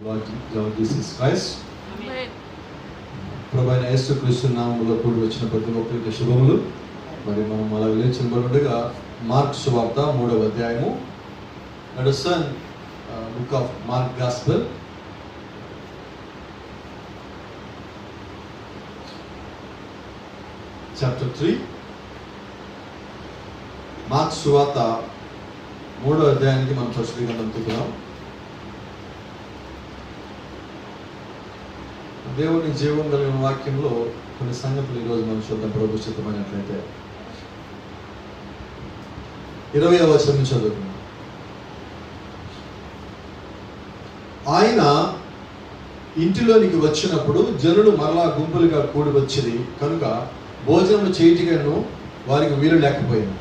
Lord Jesus Christ. ప్రభువైన యేసుక్రీస్తు నామములో కూడి వచ్చిన ప్రతి ఒక్కరికి శుభములు. మరి మనం అలా లేచినబడుగా మార్క్ సువార్త 3వ అధ్యాయము. Let us turn book of Mark Gospel. Chapter 3. Mark సువార్త 3వ అధ్యాయానికి మనం పరిశీలన అందుకున్నాం. దేవుని జీవం కలిగిన వాక్యంలో కొన్ని సంగతులు ఈరోజు మనం చూద్దాం. ప్రభు చిత్తమైనట్లయితే 20వ వచనం నుంచి చదువుకున్నాం. ఆయన ఇంటిలోనికి వచ్చినప్పుడు జనులు మరలా గుంపులుగా కూడి వచ్చింది కనుక భోజనం చేయటిగాను వారికి వీలు లేకపోయింది.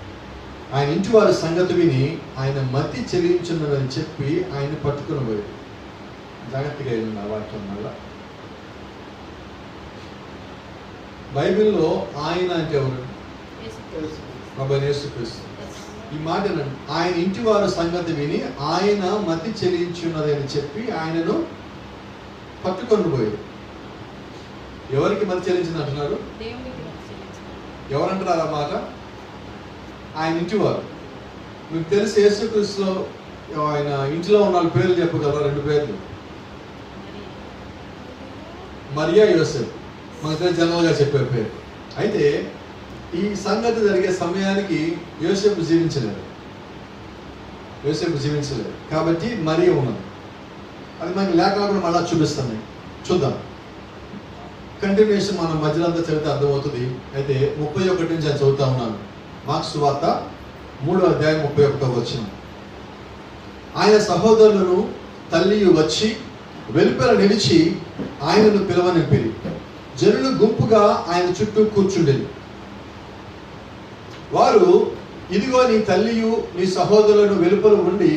ఆయన ఇంటి వారి సంగతి విని ఆయన మతి చెల్లించున్నదని చెప్పి ఆయన పట్టుకుని పోయాడు. జాగ్రత్తగా అయిన వాక్యం వల్ల బైబిల్లో ఆయన అంటే ఎవరు? ప్రభువైన యేసుక్రీస్తు. ఈ మాట ఆయన ఇంటి వారి సంగతి విని ఆయన మతి చెల్లించున్నది అని చెప్పి ఆయనను పట్టుకొని పోయాడు. ఎవరికి మతి చెల్లించింది అంటున్నారు? ఎవరంటున్నారు ఆ మాట? ఆయన ఇంటి వారు. మీకు తెలిసి యేసుక్రీస్తులో ఆయన ఇంటిలో ఉన్న వాళ్ళ పేర్లు చెప్పగలరా? 2 పేర్లు, మరియా, యోసేపు. మనకు తెలిసి జనరల్గా చెప్పే పేరు. అయితే ఈ సంగతి జరిగే సమయానికి యోసేపు జీవించలేరు. కాబట్టి మరియా ఉన్నది. అది మనకి లేకుండా మళ్ళా చూపిస్తాను. చూద్దాం. కంటిన్యూషన్ మనం మధ్యలో అంతా చదివితే అర్థమవుతుంది. అయితే 31 నుంచి నేను చదువుతా ఉన్నాను. మార్కు సువార్త 3వ అధ్యాయం 31వ వచనం. ఆయన సహోదరులను తల్లియు వచ్చి వెలుపల నిలిచి ఆయనను పిలవనింపిరి. జనులు గుంపుగా ఆయన చుట్టూ కూర్చుండేది. వారు, ఇదిగో నీ తల్లియు నీ సహోదరులను వెలుపల ఉండి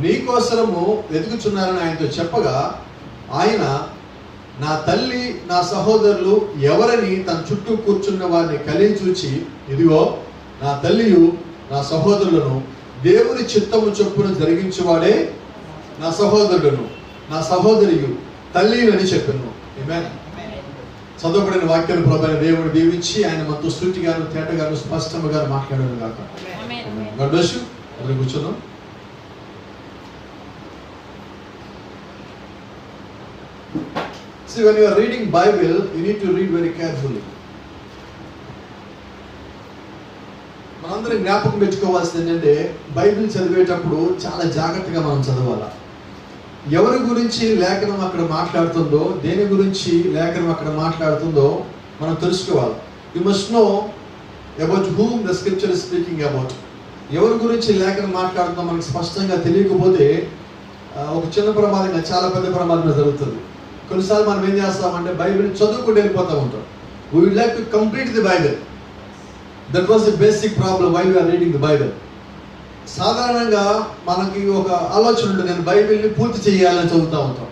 నీకోసరము వెతుకుచున్నారని ఆయనతో చెప్పగా, ఆయన, నా తల్లి నా సహోదరులు ఎవరని తన చుట్టూ కూర్చున్న వారిని కలిగి చూచి, ఇదిగో నా తల్లియు నా సహోదరులను దేవుని చిత్తము చొప్పున జరిగించేవాడే నా సహోదరులను నా సహోదరియు తల్లి అని చెప్పాను. ఆమేన్. చదవబడిన వాక్యాన్ని ప్రభువైన దేవుడు దీవించి ఆయన మనతో సూటిగాను తేటగాను స్పష్టంగా మాట్లాడాను గాక. God bless you. అందరూ కూర్చున్నాం. See, when you are reading Bible, you need to read very carefully. మనందరం జ్ఞాపకం పెట్టుకోవాల్సింది ఏంటంటే, బైబిల్ చదివేటప్పుడు చాలా జాగ్రత్తగా మనం చదవాలి. ఎవరి గురించి లేఖనం అక్కడ మాట్లాడుతుందో, దేని గురించి లేఖనం అక్కడ మాట్లాడుతుందో మనం తెలుసుకోవాలి. You must know about whom the scripture is speaking about. ఎవరి గురించి లేఖనం మాట్లాడుతుందో మనకు స్పష్టంగా తెలియకపోతే ఒక చిన్న ప్రమాదంగా చాలా పెద్ద ప్రమాదం జరుగుతుంది. కొన్నిసార్లు మనం ఏం చేస్తామంటే బైబిల్ చదువుకుంటూ వెళ్ళిపోతూ ఉంటాం. We would like to complete the Bible. That was the basic problem while we are reading the Bible. సాధారణంగా మనకి ఒక ఆలోచన ఉంటుంది, నేను బైబిల్ని పూర్తి చేయాలని చదువుతూ ఉంటాం.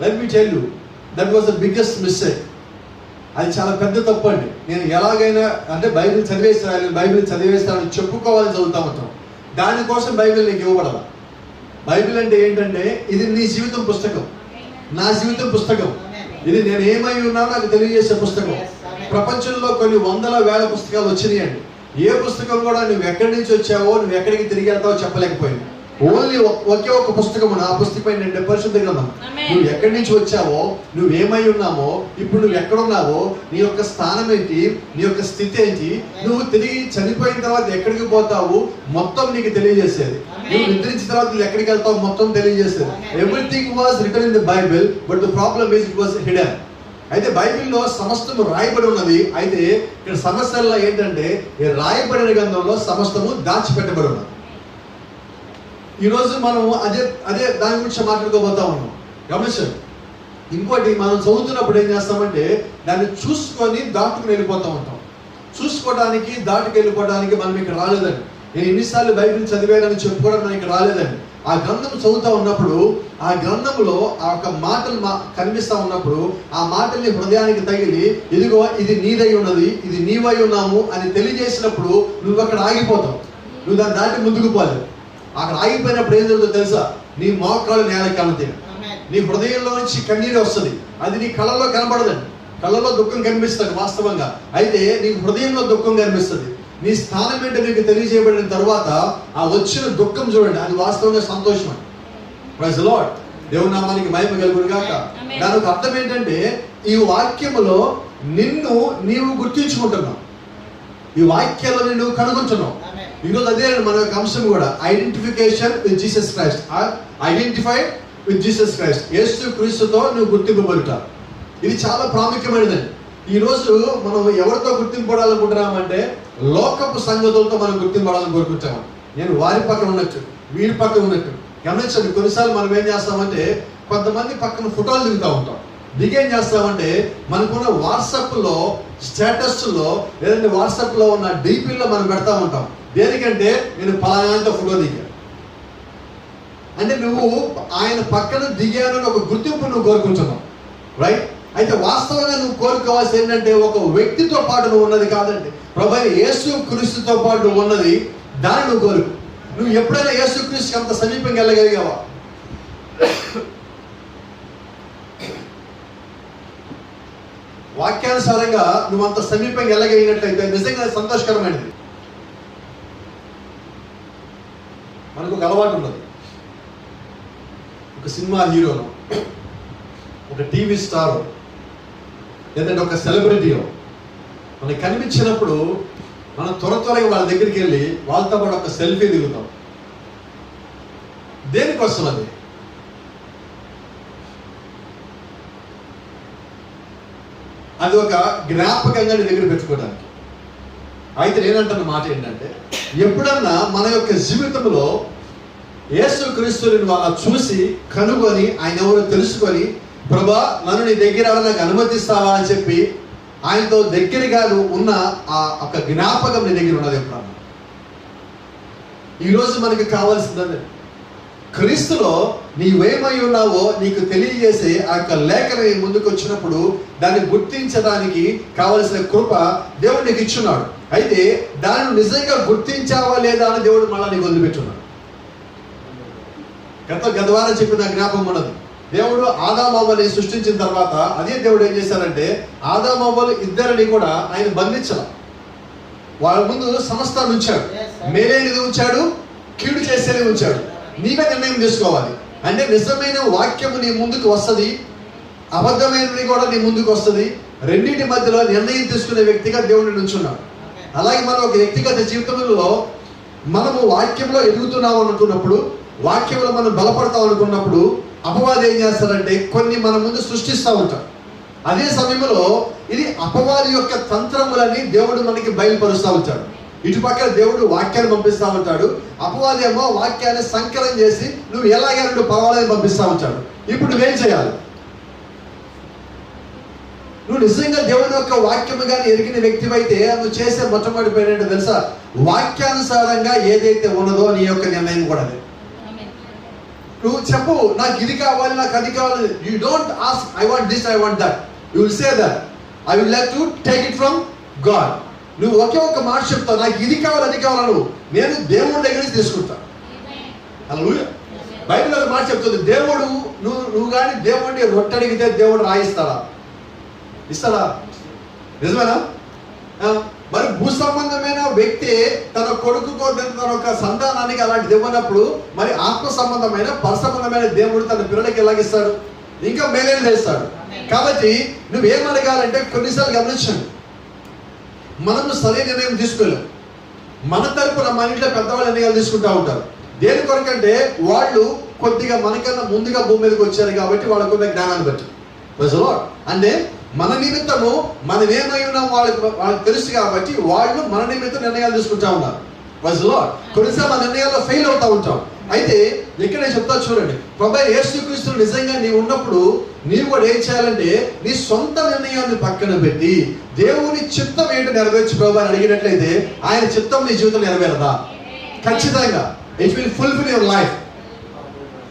Let me tell you, that was the biggest mistake. అది చాలా పెద్ద తప్పు అండి. నేను ఎలాగైనా అంటే బైబిల్ చదివేస్తానని చెప్పుకోవాలని చదువుతూ ఉంటాం. దానికోసం బైబిల్ నీకు ఇవ్వబడాలి. బైబిల్ అంటే ఏంటంటే, ఇది నీ జీవితం పుస్తకం, నా జీవితం పుస్తకం. ఇది నేను ఏమై ఉన్నానో నాకు తెలియజేసే పుస్తకం. ప్రపంచంలో కొన్ని వందల వేల పుస్తకాలు వచ్చినాయండి. ఏ పుస్తకం కూడా నువ్వు ఎక్కడి నుంచి వచ్చావో, నువ్వు ఎక్కడికి తిరిగి వెళ్తావో చెప్పలేకపోయింది. ఓన్లీ ఒకే ఒక పుస్తకం, ఆ పుస్తకం ఏంటంటే పరిశుద్ధ గ్రంథం. నువ్వు ఎక్కడి నుంచి వచ్చావో, నువ్వు ఏమై ఉన్నావో, ఇప్పుడు నువ్వు ఎక్కడున్నావో, నీ యొక్క స్థానం ఏంటి, నీ యొక్క స్థితి ఏంటి, నువ్వు తిరిగి చనిపోయిన తర్వాత ఎక్కడికి పోతావు మొత్తం నీకు తెలియజేసేది. నువ్వు నిద్రించిన తర్వాత నువ్వు ఎక్కడికి వెళ్తావు మొత్తం తెలియజేసేది. Everything was return in the Bible, but the problem is it was hidden. అయితే బైబిల్లో సమస్తము రాయబడి ఉన్నది. అయితే ఇక్కడ సమస్యల్లో ఏంటంటే, ఈ రాయబడిన గ్రంథంలో సమస్తము దాచిపెట్టబడి ఉన్నది. ఈరోజు మనం అదే దాని గురించి మాట్లాడుకోబోతా ఉన్నాం. గమనించండి. ఇంకోటి, మనం చదువుతున్నప్పుడు ఏం చేస్తామంటే దాన్ని చూసుకొని దాటుకుని వెళ్ళిపోతూ ఉంటాం. చూసుకోవడానికి దాటుకు వెళ్ళిపోవడానికి మనం ఇక్కడ రాలేదండి. నేను ఎన్నిసార్లు బైబిల్ చదివానని చెప్పుకోవడం నాకు ఇక్కడ రాలేదండి. ఆ గ్రంథం చదువుతూ ఉన్నప్పుడు, ఆ గ్రంథంలో ఆ యొక్క మాటలు కనిపిస్తూ ఉన్నప్పుడు, ఆ మాటల్ని హృదయానికి తగిలి, ఇదిగో ఇది నీదై ఉన్నది, ఇది నీవై ఉన్నాము అని తెలియజేసినప్పుడు నువ్వు అక్కడ ఆగిపోతావు. నువ్వు దాన్ని దాటి ముందుకు పోలేదు. అక్కడ ఆగిపోయినప్పుడు ఏం జరుగుతుందో తెలుసా? నీ మోకాలు నేలకి ఆనుతాయి. నీ హృదయంలో నుంచి కన్నీరు వస్తుంది, అది నీ కళ్ళలో కనబడదండి. కళ్ళలో దుఃఖం కనిపిస్తుంది వాస్తవంగా, అయితే నీ హృదయంలో దుఃఖం కనిపిస్తుంది. నీ స్థానం ఏంటో నీకు తెలియజేయబడిన తర్వాత ఆ వచ్చిన దుఃఖం చూడండి, అది వాస్తవంగా సంతోషం అండి. Praise the Lord. దేవుని నామానికి మహిమ కలుగును గాక. దానికి అర్థం ఏంటంటే ఈ వాక్యములో నిన్ను నీవు గుర్తించుకుంటున్నావు, ఈ వాక్యాలను నువ్వు కనుగొంటున్నావు. ఈరోజు అదే మన యొక్క అంశం కూడా, identification with Jesus Christ, identified with Jesus Christ. Yesu క్రీస్తుతో నువ్వు గుర్తింపబడుట, ఇది చాలా ప్రాముఖ్యమైనదండి. ఈ రోజు మనం ఎవరితో గుర్తింపడాలనుకుంటున్నామంటే లోకపు సంగతులతో మనం గుర్తింపడాలని కోరుకుంటాము. నేను వారి పక్కన ఉన్నట్టు, వీరి పక్కన ఉన్నట్టు. గమనించండి, కొన్నిసార్లు మనం ఏం చేస్తామంటే కొంతమంది పక్కన ఫోటోలు దిగుతూ ఉంటాం. దిగేం చేస్తామంటే మనకున్న వాట్సాప్లో స్టేటస్లో లేదంటే వాట్సాప్లో ఉన్న డీపీల్లో మనం పెడతా ఉంటాం. దేనికంటే నేను పలానాతో ఫోటో దిగాను అంటే నువ్వు ఆయన పక్కన దిగాను ఒక గుర్తింపు నువ్వు కోరుకుంటున్నావు, రైట్? అయితే వాస్తవంగా నువ్వు కోరుకోవాల్సి ఏంటంటే ఒక వ్యక్తితో పాటు నువ్వు ఉన్నది కాదండి, ప్రభువైన యేసు క్రీస్తుతో పాటు నువ్వు ఉన్నది, దాన్ని నువ్వు కోరుకు. నువ్వు ఎప్పుడైనా యేసు క్రీస్తుకి అంత సమీపంగా వెళ్ళగలిగావా? వాక్యానుసారంగా నువ్వు అంత సమీపంగా వెళ్ళగలిగినట్లయితే నిజంగా సంతోషకరమైనది. మనకు ఒక అలవాటు ఉన్నది, ఒక సినిమా హీరోను, ఒక టీవీ స్టార్, లేదంటే ఒక సెలబ్రిటీయో మనకు కనిపించినప్పుడు మనం త్వరగా వాళ్ళ దగ్గరికి వెళ్ళి వాళ్ళతో పాటు ఒక సెల్ఫీ దిగుతాం. దేనికోసం అది? అది ఒక జ్ఞాపకంగా నీ దగ్గర పెట్టుకోవడానికి. అయితే నేనంటున్న మాట ఏంటంటే ఎప్పుడన్నా మన యొక్క జీవితంలో యేసు క్రీస్తుని వాళ్ళ చూసి కనుగొని ఆయన ఎవరో తెలుసుకొని, ప్రభా నన్ను నీ దగ్గర నాకు అనుమతిస్తావా అని చెప్పి ఆయనతో దగ్గరగా ఉన్న ఆ ఒక జ్ఞాపకం నీ దగ్గర ఉన్నది ఎప్పుడన్నా? ఈరోజు మనకి కావాల్సిందే క్రీస్తులో నీవేమై ఉన్నావో నీకు తెలియజేసే ఆ యొక్క లేఖన ముందుకు వచ్చినప్పుడు దాన్ని గుర్తించడానికి కావలసిన కృప దేవుడు నీకు ఇచ్చున్నాడు. అయితే దాన్ని నిజంగా గుర్తించావా లేదా అని దేవుడు మళ్ళీ నీకు వదిలిపెట్టున్నాడు. గత వారం చెప్పిన జ్ఞాపకం ఉన్నది. దేవుడు ఆదామవ్వని సృష్టించిన తర్వాత అదే దేవుడు ఏం చేశారంటే ఆదామవ్వలు ఇద్దరిని కూడా ఆయన బంధించాల. వాళ్ళ ముందు సమస్తాన్ని ఉంచాడు, మేలేనిది ఉంచాడు, కీడు చేసేది ఉంచాడు. నీవే నిర్ణయం తీసుకోవాలి. అంటే నిజమైన వాక్యము నీ ముందుకు వస్తుంది, అబద్ధమైనది కూడా నీ ముందుకు వస్తుంది. రెండింటి మధ్యలో నిర్ణయం తీసుకునే వ్యక్తిగా దేవుడిని నుంచున్నాడు. అలాగే మనం ఒక వ్యక్తిగత జీవితంలో మనము వాక్యంలో ఎదుగుతున్నాం అనుకున్నప్పుడు, వాక్యంలో మనం బలపడతాం అనుకున్నప్పుడు అపవాది ఏం చేస్తారంటే కొన్ని మన ముందు సృష్టిస్తూ ఉంటాడు. అదే సమయంలో ఇది అపవాది యొక్క తంత్రములని దేవుడు మనకి బయలుపరుస్తూ ఉంటాడు. ఇటు పక్కన దేవుడు వాక్యాన్ని పంపిస్తూ ఉంటాడు, అపవాది ఏమో వాక్యాన్ని సంకలనం చేసి నువ్వు ఎలాగైనా నువ్వు పర్వాలని పంపిస్తూ ఉంటాడు. ఇప్పుడు నువ్వేం చేయాలి? నువ్వు నిజంగా దేవుని యొక్క వాక్యము కానీ ఎరిగిన వ్యక్తివైతే నువ్వు చేసే మొట్టమొదటి పని ఏంటో తెలుసా? వాక్యానుసారంగా ఏదైతే ఉన్నదో నీ యొక్క నిర్ణయం కూడా అదే. నువ్వు చెప్పు, నాకు ఇది కావాలి, నాకు అది కావాలి. You don't ask I want this, I want that. You will say that I will like to take it from God. నువ్వు ఒకే ఒక మాట చెప్తావు, నాకు ఇది కావాలి అది కావాలి. నేను దేవుడి దగ్గర నుంచి తీసుకుంటాను. హల్లెలూయా. బైబిల్ ఒక మాట చెప్తుంది, దేవుడు నువ్వు కానీ దేవుడిని రొట్టె అడిగితే దేవుడు రాయిస్తాడా? ఇస్తాడా? నిజమేనా? మరి భూ సంబంధమైన వ్యక్తి తన కొడుకుతో తన ఒక సంతానానికి అలాంటిది ఇవ్వనప్పుడు మరి ఆత్మ సంబంధమైన పర సంబంధమైన దేవుడు తన పిల్లలకి ఎలాగిస్తాడు? ఇంకా మేలేని చేస్తాడు. కాబట్టి నువ్వేం అడగాలంటే కొన్నిసార్లు గమనించండి, మనము సరైన నిర్ణయం తీసుకోలేము. మన తరపున మన ఇంట్లో పెద్దవాళ్ళు నిర్ణయాలు తీసుకుంటూ ఉంటారు. దేని కొరకంటే వాళ్ళు కొద్దిగా మనకన్నా ముందుగా భూమి మీదకి వచ్చారు కాబట్టి వాళ్ళకున్న జ్ఞానాన్ని బట్టి. అంటే మన నిమిత్తము మనం ఏమై ఉన్నాం వాళ్ళకి తెలుసు కాబట్టి వాళ్ళు మన నిమిత్తం నిర్ణయాలు తీసుకుంటా ఉన్నారు. కొన్నిసార్లు మన నిర్ణయాల్లో ఫెయిల్ అవుతూ ఉంటాం. అయితే ఇక్కడ నేను చెప్తా చూడండి, ప్రభువైన యేసుక్రీస్తు నిజంగా నీవు ఉన్నప్పుడు నీవు కూడా ఏం చేయాలంటే నీ సొంత నిర్ణయాన్ని పక్కన పెట్టి దేవుని చిత్తం ఏంటో నెరవేర్చు ప్రభు అని అడిగినట్లయితే ఆయన చిత్తం నీ జీవితం నెరవేరదా? ఖచ్చితంగా. It will fulfil your life.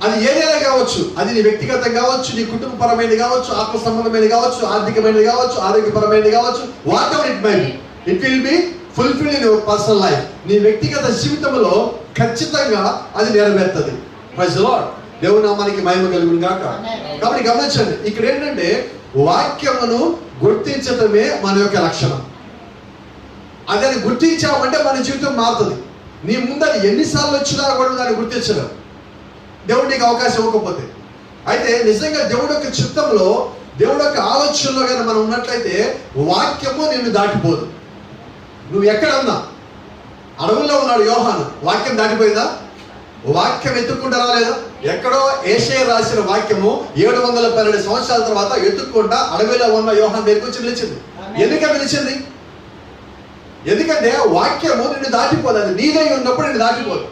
అది ఏదైనా కావచ్చు, అది నీ వ్యక్తిగతం కావచ్చు, నీ కుటుంబపరమైనది కావచ్చు, ఆత్మ సంబంధమైనది కావచ్చు, ఆర్థికమైనది కావచ్చు, ఆరోగ్యపరమైనది కావచ్చు, whatever it may be, it will be fulfil in your personal life. నీ వ్యక్తిగత జీవితంలో ఖచ్చితంగా అది నెరవేరుతుంది. Praise the Lord. దేవుని నామానికి మహిమ కలుగును గాక. కాబట్టి గమనించండి, ఇక్కడ ఏంటంటే వాక్యమును గుర్తించటమే మన యొక్క లక్షణం. అదని గుర్తించామంటే మన జీవితం మారుతుంది. నీ ముందర ఎన్నిసార్లు వచ్చినా కూడా దాన్ని గుర్తించడం, దేవుడు నీకు అవకాశం ఇవ్వకపోతే. అయితే నిజంగా దేవుడి యొక్క చిత్తంలో, దేవుడి యొక్క ఆలోచనలో కానీ మనం ఉన్నట్లయితే వాక్యము నిన్ను దాటిపోదు. నువ్వు ఎక్కడన్నా, అడవుల్లో ఉన్నాడు యోహాను, వాక్యం దాటిపోయిందా? వాక్యం ఎత్తుక్కుంటా రాలేదా? ఎక్కడో ఏషయ రాసిన వాక్యము 712 సంవత్సరాల తర్వాత ఎత్తుక్కుంటా అడవిలో ఉన్న యోహాను దగ్గరికి వచ్చి నిలిచింది. ఎందుకు నిలిచింది? ఎందుకంటే వాక్యము నిన్ను దాటిపోదు. అది నీదై ఉన్నప్పుడు నిన్ను దాటిపోదు.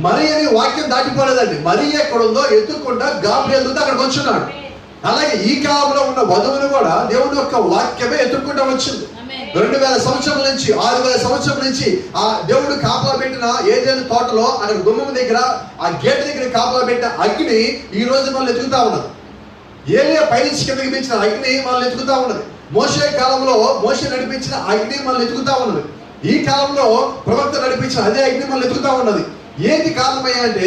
మరియని వాక్యం దాటిపోలేదండి. మరి ఎక్కడుందో ఎత్తుక్కుంటా గాబ్రియల్ దూత అక్కడికి వచ్చున్నాడు. అలాగే ఈ కాలంలో ఉన్న వధువును కూడా దేవుని యొక్క వాక్యమే ఎత్తుక్కుంటా వచ్చింది. 2000 సంవత్సరం నుంచి 6000 సంవత్సరం నుంచి ఆ దేవుడు కాపలా పెట్టిన ఏదైనా తోటలో అక్కడ గుమ్మం దగ్గర ఆ గేట్ దగ్గర కాపలా పెట్టిన అగ్ని ఈ రోజు మనల్ని ఎత్తుకుతా ఉన్నది. ఏలియా పైనుంచి కిందకి పెంచిన అగ్ని మనల్ని ఎత్తుకుతా ఉన్నది. మోషే కాలంలో మోషే నడిపించిన అగ్ని మనల్ని ఎత్తుకుతా ఉన్నది. ఈ కాలంలో ప్రవక్త నడిపించిన అదే అగ్ని మనల్ని ఎత్తుకుతా ఉన్నది. ఏంటి కారణమయ్యా అంటే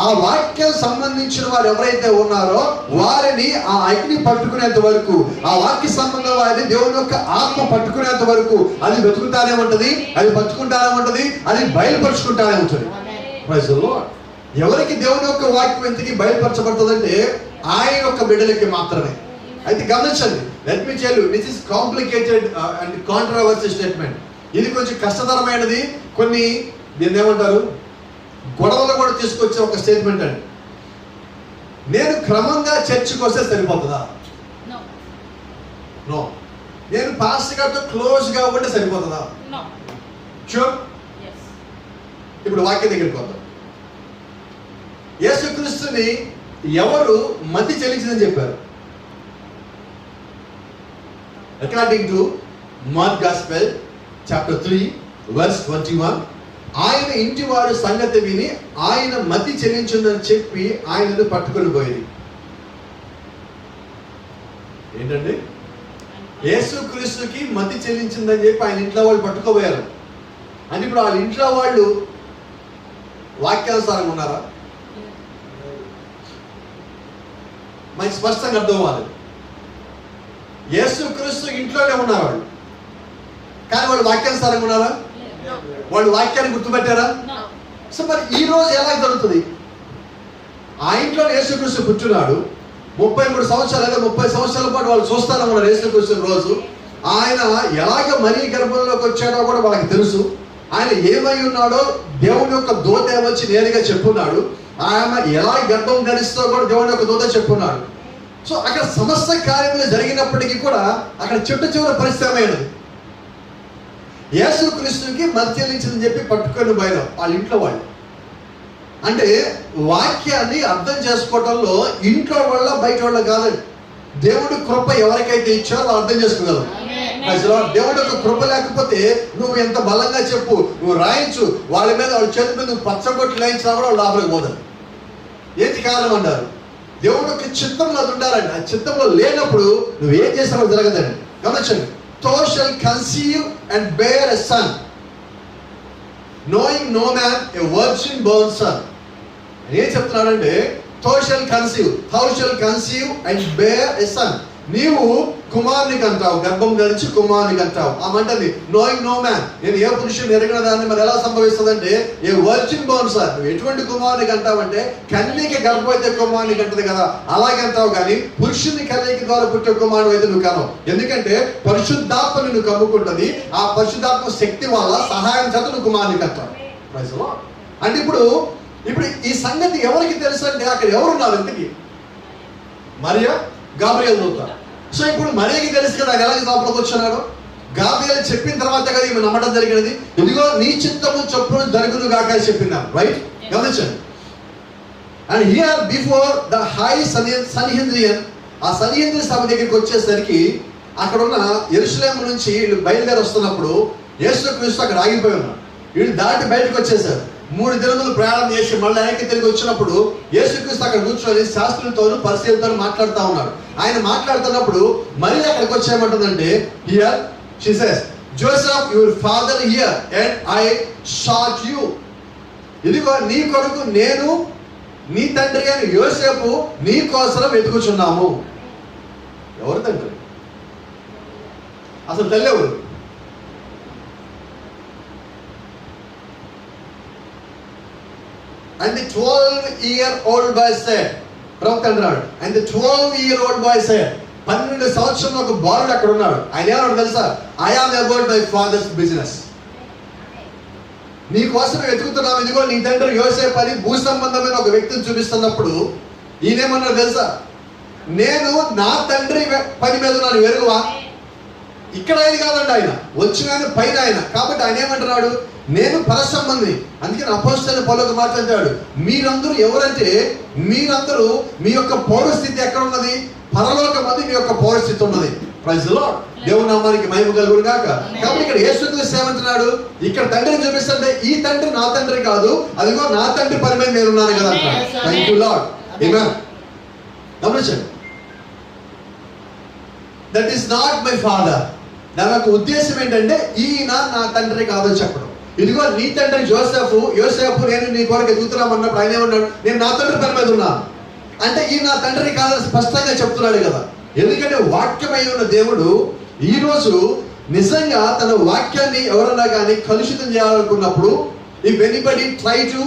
ఆ వాక్యం సంబంధించిన వారు ఎవరైతే ఉన్నారో వారిని ఆ అగ్ని పట్టుకునేంత వరకు, ఆ వాక్య సంబంధం వారిని దేవుని యొక్క ఆత్మ పట్టుకునేంత వరకు అది వెతుకుతానే ఉంటది, అది పట్టుకుంటానే ఉంటది, అది బయలుపరుచుకుంటానే ఉంటుంది. ఎవరికి దేవుని యొక్క వాక్యం ఎంతకి బయలుపరచబడుతుందంటే ఆయన యొక్క బిడ్డలకి మాత్రమే. అయితే గమనించండి, let me tell you, this is complicated and controversy statement. ఇది కొంచెం కష్టతరమైనది, కొన్ని దీన్ని ఏమంటారు గొడవలు కూడా తీసుకొచ్చే ఒక స్టేట్మెంట్ అండి. నేను క్రమంగా చర్చికి వస్తే సరిపోతుందా? నో. నేను పాస్టర్ గారితో క్లోజ్గా ఉంటే సరిపోతుందా? షూర్. ఇప్పుడు వాక్యం దగ్గరికి వద్దాం. యేసుక్రీస్తుని ఎవరు మతి చెల్లించిందని చెప్పారు? According to mark gospel chapter 3 verse 21, ఆయన ఇంటి వారు సంగతి విని ఆయన మతి చెల్లించిందని చెప్పి ఆయనను పట్టుకొని పోయింది. ఏంటండి? యేసుక్రీస్తుకి మతి చెల్లించిందని చెప్పి ఆయన ఇంట్లో వాళ్ళు పట్టుకోబోయారు. అని ఇప్పుడు వాళ్ళ ఇంట్లో వాళ్ళు వాక్యానుసారంగా ఉన్నారా? మనకి స్పష్టంగా అర్థం అవ్వాలి. యేసుక్రీస్తు ఇంట్లోనే ఉన్నారు వాళ్ళు, కానీ వాళ్ళు వాక్యానుసారంగా ఉన్నారా? వాళ్ళు వాక్యాన్ని గుర్తుపెట్టారా? సో మరి ఈ రోజు ఎలా జరుగుతుంది? ఆ ఇంట్లో యేసుక్రీస్తు పుట్టినాడు. 33 సంవత్సరాలు లేదా 30 సంవత్సరాల పాటు వాళ్ళు చూస్తానే ఉన్నారు యేసుక్రీస్తు రోజు. ఆయన ఎలాగ మరీ గర్భంలోకి వచ్చాడో కూడా వాళ్ళకి తెలుసు. ఆయన ఏమై ఉన్నాడో దేవుని యొక్క దూత వచ్చి నేరుగా చెప్పున్నాడు. ఆయన ఎలా గర్భం ధరిస్తో కూడా దేవుని యొక్క దూత చెప్పున్నాడు. సో అక్కడ సమస్త కార్యములు జరిగినప్పటికీ కూడా అక్కడ చివరి పరిస్థితి ఏమైనది? యేసుక్రీస్తుకి మతి చెల్లించిందని చెప్పి పట్టుకొని పోయిన వాళ్ళ ఇంట్లో వాళ్ళు. అంటే వాక్యాన్ని అర్థం చేసుకోవడంలో ఇంట్లో వాళ్ళ బయట వాళ్ళ కాదండి. దేవుడి కృప ఎవరికైతే ఇచ్చారో వాళ్ళు అర్థం చేసుకోగలరు. దేవుడి యొక్క కృప లేకపోతే నువ్వు ఎంత బలంగా చెప్పు, నువ్వు రాయించు, వాళ్ళ మీద వాళ్ళ చేతి మీద నువ్వు పచ్చగొట్టి రాయించినా కూడా వాళ్ళు లోపలికి పోతారు. ఏంటి కారణం అంటారు? దేవుడి యొక్క చిత్తంలో అది ఉండాలండి. ఆ చిత్తంలో లేనప్పుడు నువ్వు ఏం చేసినా జరగదండి. గమనించండి. Thou shall conceive and bear a son, knowing no man a virgin born son. ఏం చెప్తున్నాడంటే thou shall conceive and bear a son. నీవు కుమారునికి అంటావు, గర్భం ధరించి కుమారునికి అంటావు. ఆమంటది నోయింగ్ నో మ్యాన్, నేను ఏ పురుషుని ఎరగిన దాన్ని మరి ఎలా సంభవిస్తుందంటే ఏ వర్జిన్ బోర్న్ సార్. నువ్వు ఎటువంటి కుమారునికి అంటావంటే కన్యకి గర్భం అయితే కుమారునికి అంటది కదా, అలాగే అంటావు. కానీ పురుషుని కన్యకి ద్వారా పుట్టే కుమారుడు అయితే నువ్వు కాను. ఎందుకంటే పరిశుద్ధాత్మ నిన్ను కమ్ముకుంటుంది. ఆ పరిశుద్ధాత్మ శక్తి వల్ల సహాయం చేత నువ్వు కుమారునికి అంటావు. అంటే ఇప్పుడు ఈ సంగతి ఎవరికి తెలుసు అంటే అక్కడ ఎవరున్నారు? ఇంతకీ మరియా, గాబ్రియల్ దూత. సో ఇప్పుడు మరియకి తెలుసు కదా ఎలాగ లోపలికి వచ్చాడు. గాబ్రియల్ చెప్పిన తర్వాత కదా ఈమె నమ్మడం జరిగినది. ఇదిగో నీ చిత్తము చొప్పున జరుగును గాక అని చెప్పినాం. రైట్? గమనించండి. And here before the high Sanhedrin, ఆ సన్హెద్రియన్ సభ దగ్గరికి వచ్చేసరికి అక్కడ ఉన్న యెరూషలేము నుంచి వీళ్ళు బయలుదేరి వస్తున్నప్పుడు యేసుక్రీస్తు అక్కడ ఆగిపోయి ఉన్నాడు. వీళ్ళు దాటి బయటకు వచ్చేసారు. 3 దినములు ప్రయాణం చేసి మళ్ళీ ఆయనకి తిరిగి వచ్చినప్పుడు యేసుక్రీస్తు అక్కడ కూర్చొని శాస్త్రులతోనూ పరిశీలనతో మాట్లాడుతూ ఉన్నాడు. ఆయన మాట్లాడుతున్నప్పుడు మళ్ళీ అక్కడికి వచ్చేయమంటుందంటే here she says Joseph your father here and I sought you. ఇదిగో నీ కొరకు నేను నీ తండ్రి అని యోసేపు నీ కోసం వెతుకుచున్నాము. ఎవరు తండ్రి? అసలు తల్లి ఎవరు? And the 12-year-old boy said, ప్రవక్త అంటున్నాడు, and the 12-year-old boy said, 12 సంవత్సరంలో ఒక బాలుడు అక్కడ ఉన్నాడు. ఆయన ఏమన్నాడు తెలుసా? I am about my father's business. నీ కోసం వెతుకుతున్నాం, ఇదిగో నీ తండ్రి యోసేపు అని భూ సంబంధమైన ఒక వ్యక్తిని చూపిస్తున్నప్పుడు ఈయనేమన్నాడు తెలుసా? నేను నా తండ్రి పని మీద ఉన్నాను, వెరుగువా? ఇక్కడ ఆయన కాదండి, ఆయన వచ్చిన పైన ఆయన. కాబట్టి ఆయన ఏమంటున్నాడు? నేను పరసంబంధి. అందుకని అపోస్తలుడైన పౌలు ఒక మాట అంటాడు, మీరందరూ ఎవరంటే మీరందరూ మీ యొక్క పౌరస్థితి ఎక్కడ ఉన్నది? పరలోకమందు మీ యొక్క పౌరస్థితి ఉన్నది. Praise the Lord. దేవుని నామానికి మహిమ కలుగును గాక. కాబట్టి ఇక్కడ యేసుక్రీస్తు ఏమంటున్నాడు? ఇక్కడ తండ్రిని చూపిస్తుంటే ఈ తండ్రి నా తండ్రి కాదు, అదిగో నా తండ్రి పని మీద నేను ఉన్నాను కదా అంటాడు. Thank you Lord. ఆమేన్. గమనించండి, that is not my father. దాని యొక్క ఉద్దేశం ఏంటంటే ఈయన నా తండ్రి కాదని చెప్పడం. ఇదిగో నీ తండ్రి యోసేపు నేను నీ కొరకు ఎదుగుతున్నామన్నప్పుడు ఆయన ఏమన్నాడు? నేను నా తండ్రి పని మీద ఉన్నాను అంటే ఈ నా తండ్రి కాదని స్పష్టంగా చెప్తున్నాడు కదా. ఎందుకంటే వాక్యమై ఉన్న దేవుడు ఈరోజు నిజంగా తన వాక్యాన్ని ఎవరన్నా కానీ కలుషితం చేయాలనుకున్నప్పుడు, if anybody try to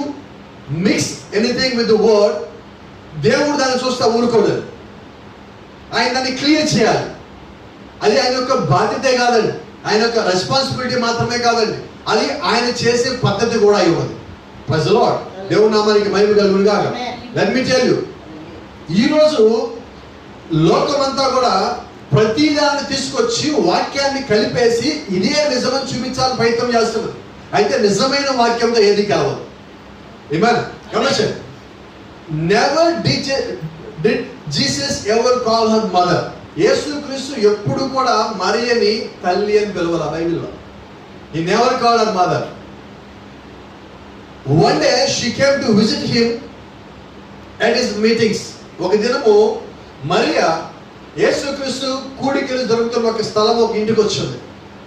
mix anything with the word, దేవుడు దాన్ని చూస్తా ఊరుకోడు. ఆయన దాన్ని క్లియర్ చేయాలి. అది ఆయన యొక్క బాధ్యతే కాదండి, ఆయన యొక్క రెస్పాన్సిబిలిటీ మాత్రమే కాదండి, అది ఆయన చేసే పద్ధతి కూడా ఇవ్వదు. Praise the Lord. దేవుని నామానికి మహిమ కలుగును గాక. లెట్ మీ టెల్ యు, ఈరోజు లోకమంతా కూడా ప్రతిదాన్ని తీసుకొచ్చి వాక్యాన్ని కలిపేసి ఇదే నిజమని చూపించాలని ప్రయత్నం చేస్తున్నారు. అయితే నిజమైన వాక్యంతో ఏది కావాలి. ఆమేన్. గమనించండి, never did Jesus ever call her mother. యేసుక్రీస్తు ఎప్పుడు కూడా మరియని తల్లి అని పిలవల బైబిల్లో. He never called her mother. One day she came to visit him at his meetings. ఒక దినము మరియా యేసుక్రీస్తు కూడికలు జరుగుతున్న ఒక స్థలం, ఒక ఇంటికి వచ్చింది.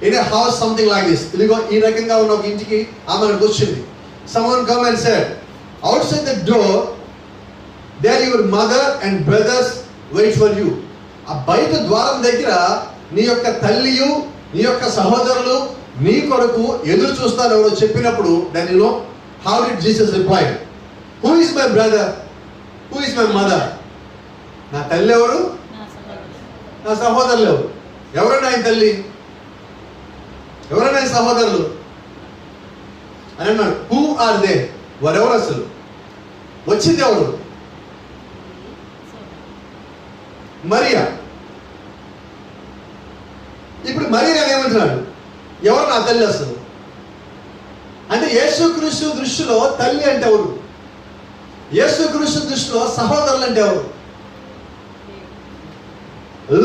In a house something like this. ఇదిగో ఈ రకంగా ఉన్న ఒక ఇంటికి ఆమె వచ్చింది. Someone come and said, outside the door there your mother and brothers wait for you. ఆ బయట ద్వారం దగ్గర నీ యొక్క తల్లియు నీ యొక్క సహోదరులు నీ కొరకు ఎదురు చూస్తారు ఎవరో చెప్పినప్పుడు, then you know how did Jesus reply? Who is my brother? Who is my mother? నా తల్లి ఎవరు, నా సహోదరులు ఎవరు? ఎవరన్నా ఆయన తల్లి, ఎవరన్నా ఆయన సహోదరులు అని అన్నాడు. Who are they? వారెవరు? అసలు వచ్చింది ఎవరు? మరియా. ఇప్పుడు మరియా ఏమంటున్నాడు? ఎవరు నా తల్లి అసలు అంటే యేసుక్రీస్తు దృష్టిలో తల్లి అంటే ఎవరు? యేసుక్రీస్తు దృష్టిలో సహోదరులు అంటే ఎవరు?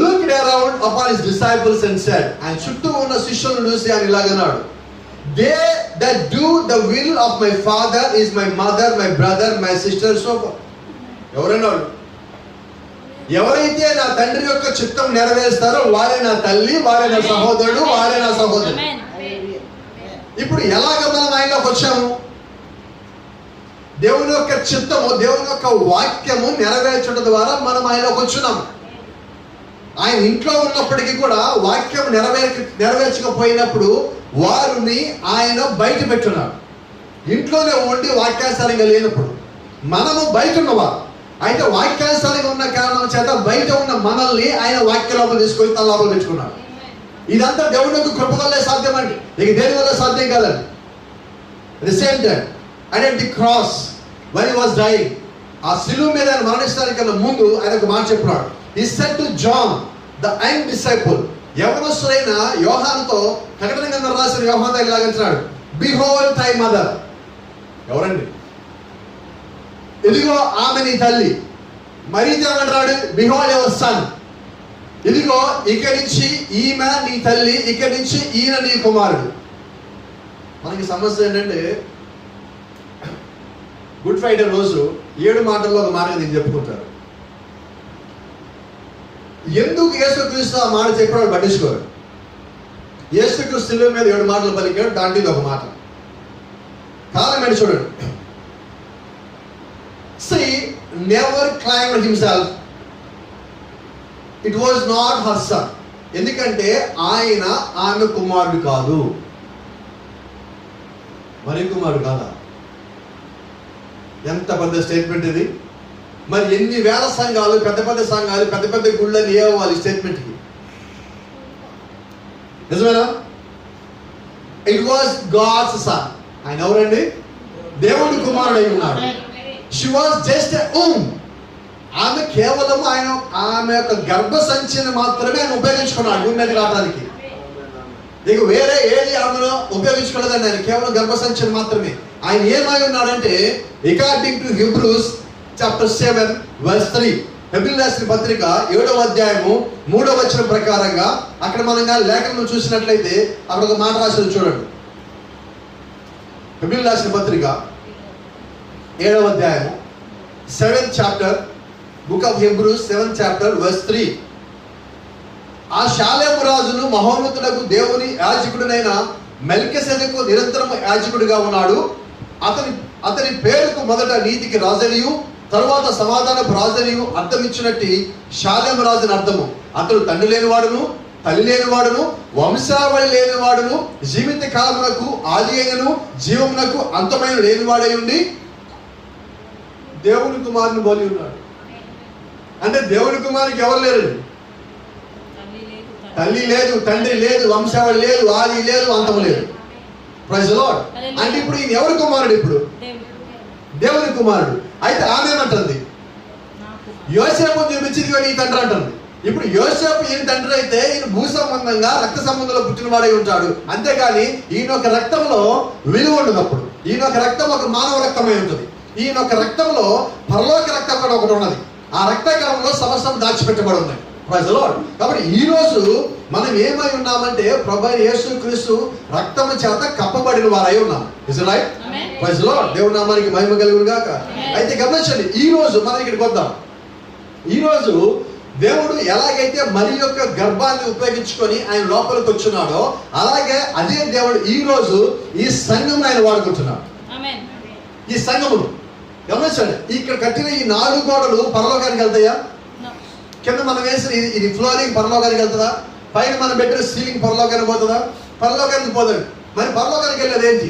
Looked around upon his disciples and said, ఆయన చుట్టూ ఉన్న శిష్యులను చూసి ఆయన ఇలాగన్నాడు, they that do the will of my father is my mother, my brother, my sister. So ఎవరన్నాడు? ఎవరైతే నా తండ్రి యొక్క చిత్తం నెరవేరుస్తారో వారే నా తల్లి, వారే నా సహోదరుడు, వారే నా సహోదరుడు. ఇప్పుడు ఎలాగ మనం ఆయనలోకి వచ్చాము? దేవుని యొక్క చిత్తము, దేవుని యొక్క వాక్యము నెరవేర్చడం ద్వారా మనం ఆయనలోకి వచ్చున్నాము. ఆయన ఇంట్లో ఉన్నప్పటికీ కూడా వాక్యం నెరవేర్చకపోయినప్పుడు వారిని ఆయన బయట పెట్టున్నాడు. ఇంట్లోనే ఉండి వాక్యానుసారంగా లేనప్పుడు మనము బయట ఉన్నవారు. అయితే వాక్యానుసారంగా ఉన్న కారణం చేత బయట ఉన్న మనల్ని ఆయన వాక్య లోపల తీసుకొని తన లోపల పెట్టుకున్నాడు. ఇదంతా దేవుని యొక్క కృప వల్లే సాధ్యమండి, ఇక దేని వల్ల సాధ్యం కాదండి. At the same time, and at the cross when he was dying, ఆ శిలువ మీద ఆయన మరణించడానికన్నా ముందు ఆయన ఒక మాట చెప్పినాడు. He said to John, the young disciple, యవనస్తుడైన యోహానుతో ప్రకటన గ్రంథం రాసిన యోహాను ఇలాగంటున్నాడు, behold thy mother. ఎవరండి? ఇదిగో ఆమె నీ తల్లి. మరీ ఏమంటున్నాడు? behold your son. ఇదిగో ఇక్కడి నుంచి ఈమె నీ తల్లి, ఇక్కడి నుంచి ఈయన నీ కుమారుడు. మనకి సమస్య ఏంటంటే గుడ్ ఫ్రైడే రోజు 7 మాటల్లో ఒక మాట నేను చెప్పుకుంటారు. ఎందుకు యేసుక్రీస్తు ఆ మాట చెప్పాడు పట్టించుకోరు. యేసుక్రీస్తు శిలువ మీద 7 మాటలు పలికాడు, దాంట్లో ఒక మాట కారణం ఏంటి చూడండి. See, never claimed himself it was not her son. ఎందుకంటే ఆయన ఆమె కుమారుడు కాదు. మరి కుమారుడు కాదా? ఎంత పెద్ద స్టేట్మెంట్ ఇది. మరి ఎన్ని వేల సంఘాలు, పెద్ద పెద్ద సంఘాలు, పెద్ద పెద్ద గుళ్ళని ఏవాలి స్టేట్మెంట్కి? నిజమేనా? It was God's son. ఆయన ఎవరండి? దేవుడి కుమారుడు అయి ఉన్నాడు. She was just a um. ఆమె కేవలం ఆమె యొక్క గర్భ సంచిని మాత్రమే ఆయన ఉపయోగించుకున్నాడు భూమి మీద రావడానికి. ఇక వేరే ఏది ఆమెను ఉపయోగించుకోలేదండి. ఆయన కేవలం గర్భ సంచిని మాత్రమే. ఆయన ఏమై ఉన్నాడంటే, according to Hebrews chapter 7 verse 3, హెబ్రీయులకు రాసిన పత్రిక 7వ అధ్యాయము 3వ వచనం ప్రకారంగా అక్కడ మనం లేఖనం చూసినట్లయితే అక్కడ ఒక మాట రాసి చూడండి. హెబ్రీయులకు రాసిన పత్రిక 7వ అధ్యాయము 7th chapter, book of Hebrews 7th chapter verse 3. ఆ షాలేము రాజును మహోన్నతులకు దేవుని యాజకుడినైన మెల్కీసెదెకు నిరంతరం యాజకుడిగా ఉన్నాడు. అతని పేరుకు మొదట నీతికి రాజనియు తరువాత సమాధానపు రాజనియు అర్థం ఇచ్చినట్టు షాలేము రాజుని అర్థము. అతడు తండ్రి లేనివాడును తల్లి లేనివాడును వంశావళి లేనివాడును జీవిత కాలమునకు ఆది అయినను జీవమునకు అంతమైన లేనివాడై ఉండి దేవుని కుమారుని పోలి ఉన్నాడు. అంటే దేవుని కుమారునికి ఎవరు లేరు? తల్లి లేదు, తండ్రి లేదు, వంశావళి లేదు, ఆది లేదు, అంతం లేదు. Praise the Lord. అంటే ఇప్పుడు ఈయన ఎవరి కుమారుడు? ఇప్పుడు దేవుని కుమారుడు. అయితే ఆమె ఏమంటుంది? యోసేపు చూపించింది కానీ ఈ తండ్రి అంటుంది. ఇప్పుడు యోసేపు ఈయన తండ్రి అయితే ఈయన భూ సంబంధంగా రక్త సంబంధంలో పుట్టినవాడై ఉంటాడు. అంతేగాని ఈయన ఒక రక్తంలో విలువ ఉండదప్పుడు. ఈయన ఒక రక్తం ఒక మానవ రక్తమై ఉంటుంది. ఈయన ఒక రక్తంలో పరలోక రక్తం కూడా ఒకటి ఉన్నది. ఆ రక్తకరంలో సమస్తం దాచిపెట్టబడి ఉన్నాయి. Praise the Lord. కాబట్టి ఈ రోజు మనం ఏమై ఉన్నామంటే ప్రభువైన యేసుక్రీస్తు రక్తము చేత కప్పబడిన వారై ఉన్నాం. Is it right? Praise the Lord. దేవుని నామానికి మహిమ కలుగును గాక. అయితే గమనించండి, ఈ రోజు మనం ఇక్కడికి వద్దాం. ఈ రోజు దేవుడు ఎలాగైతే మరి యొక్క గర్భాన్ని ఉపయోగించుకొని ఆయన లోపలికి వచ్చున్నాడో అలాగే అదే దేవుడు ఈ రోజు ఈ సంఘం ఆయన వాడుకుంటున్నాడు. ఈ సంఘమును గమనించండి, ఇక్కడ కట్టిన ఈ 4 గోడలు పరలోకానికి వెళ్తాయా? కింద మనం వేసిన ఇది ఫ్లోరింగ్ పరలోకానికి వెళ్తుందా? పైన మనం పెట్టిన సీలింగ్ పరలోకానికి పోతుందా? పరలోకానికి పోదండి. మరి పరలోకానికి వెళ్ళేది ఏంటి?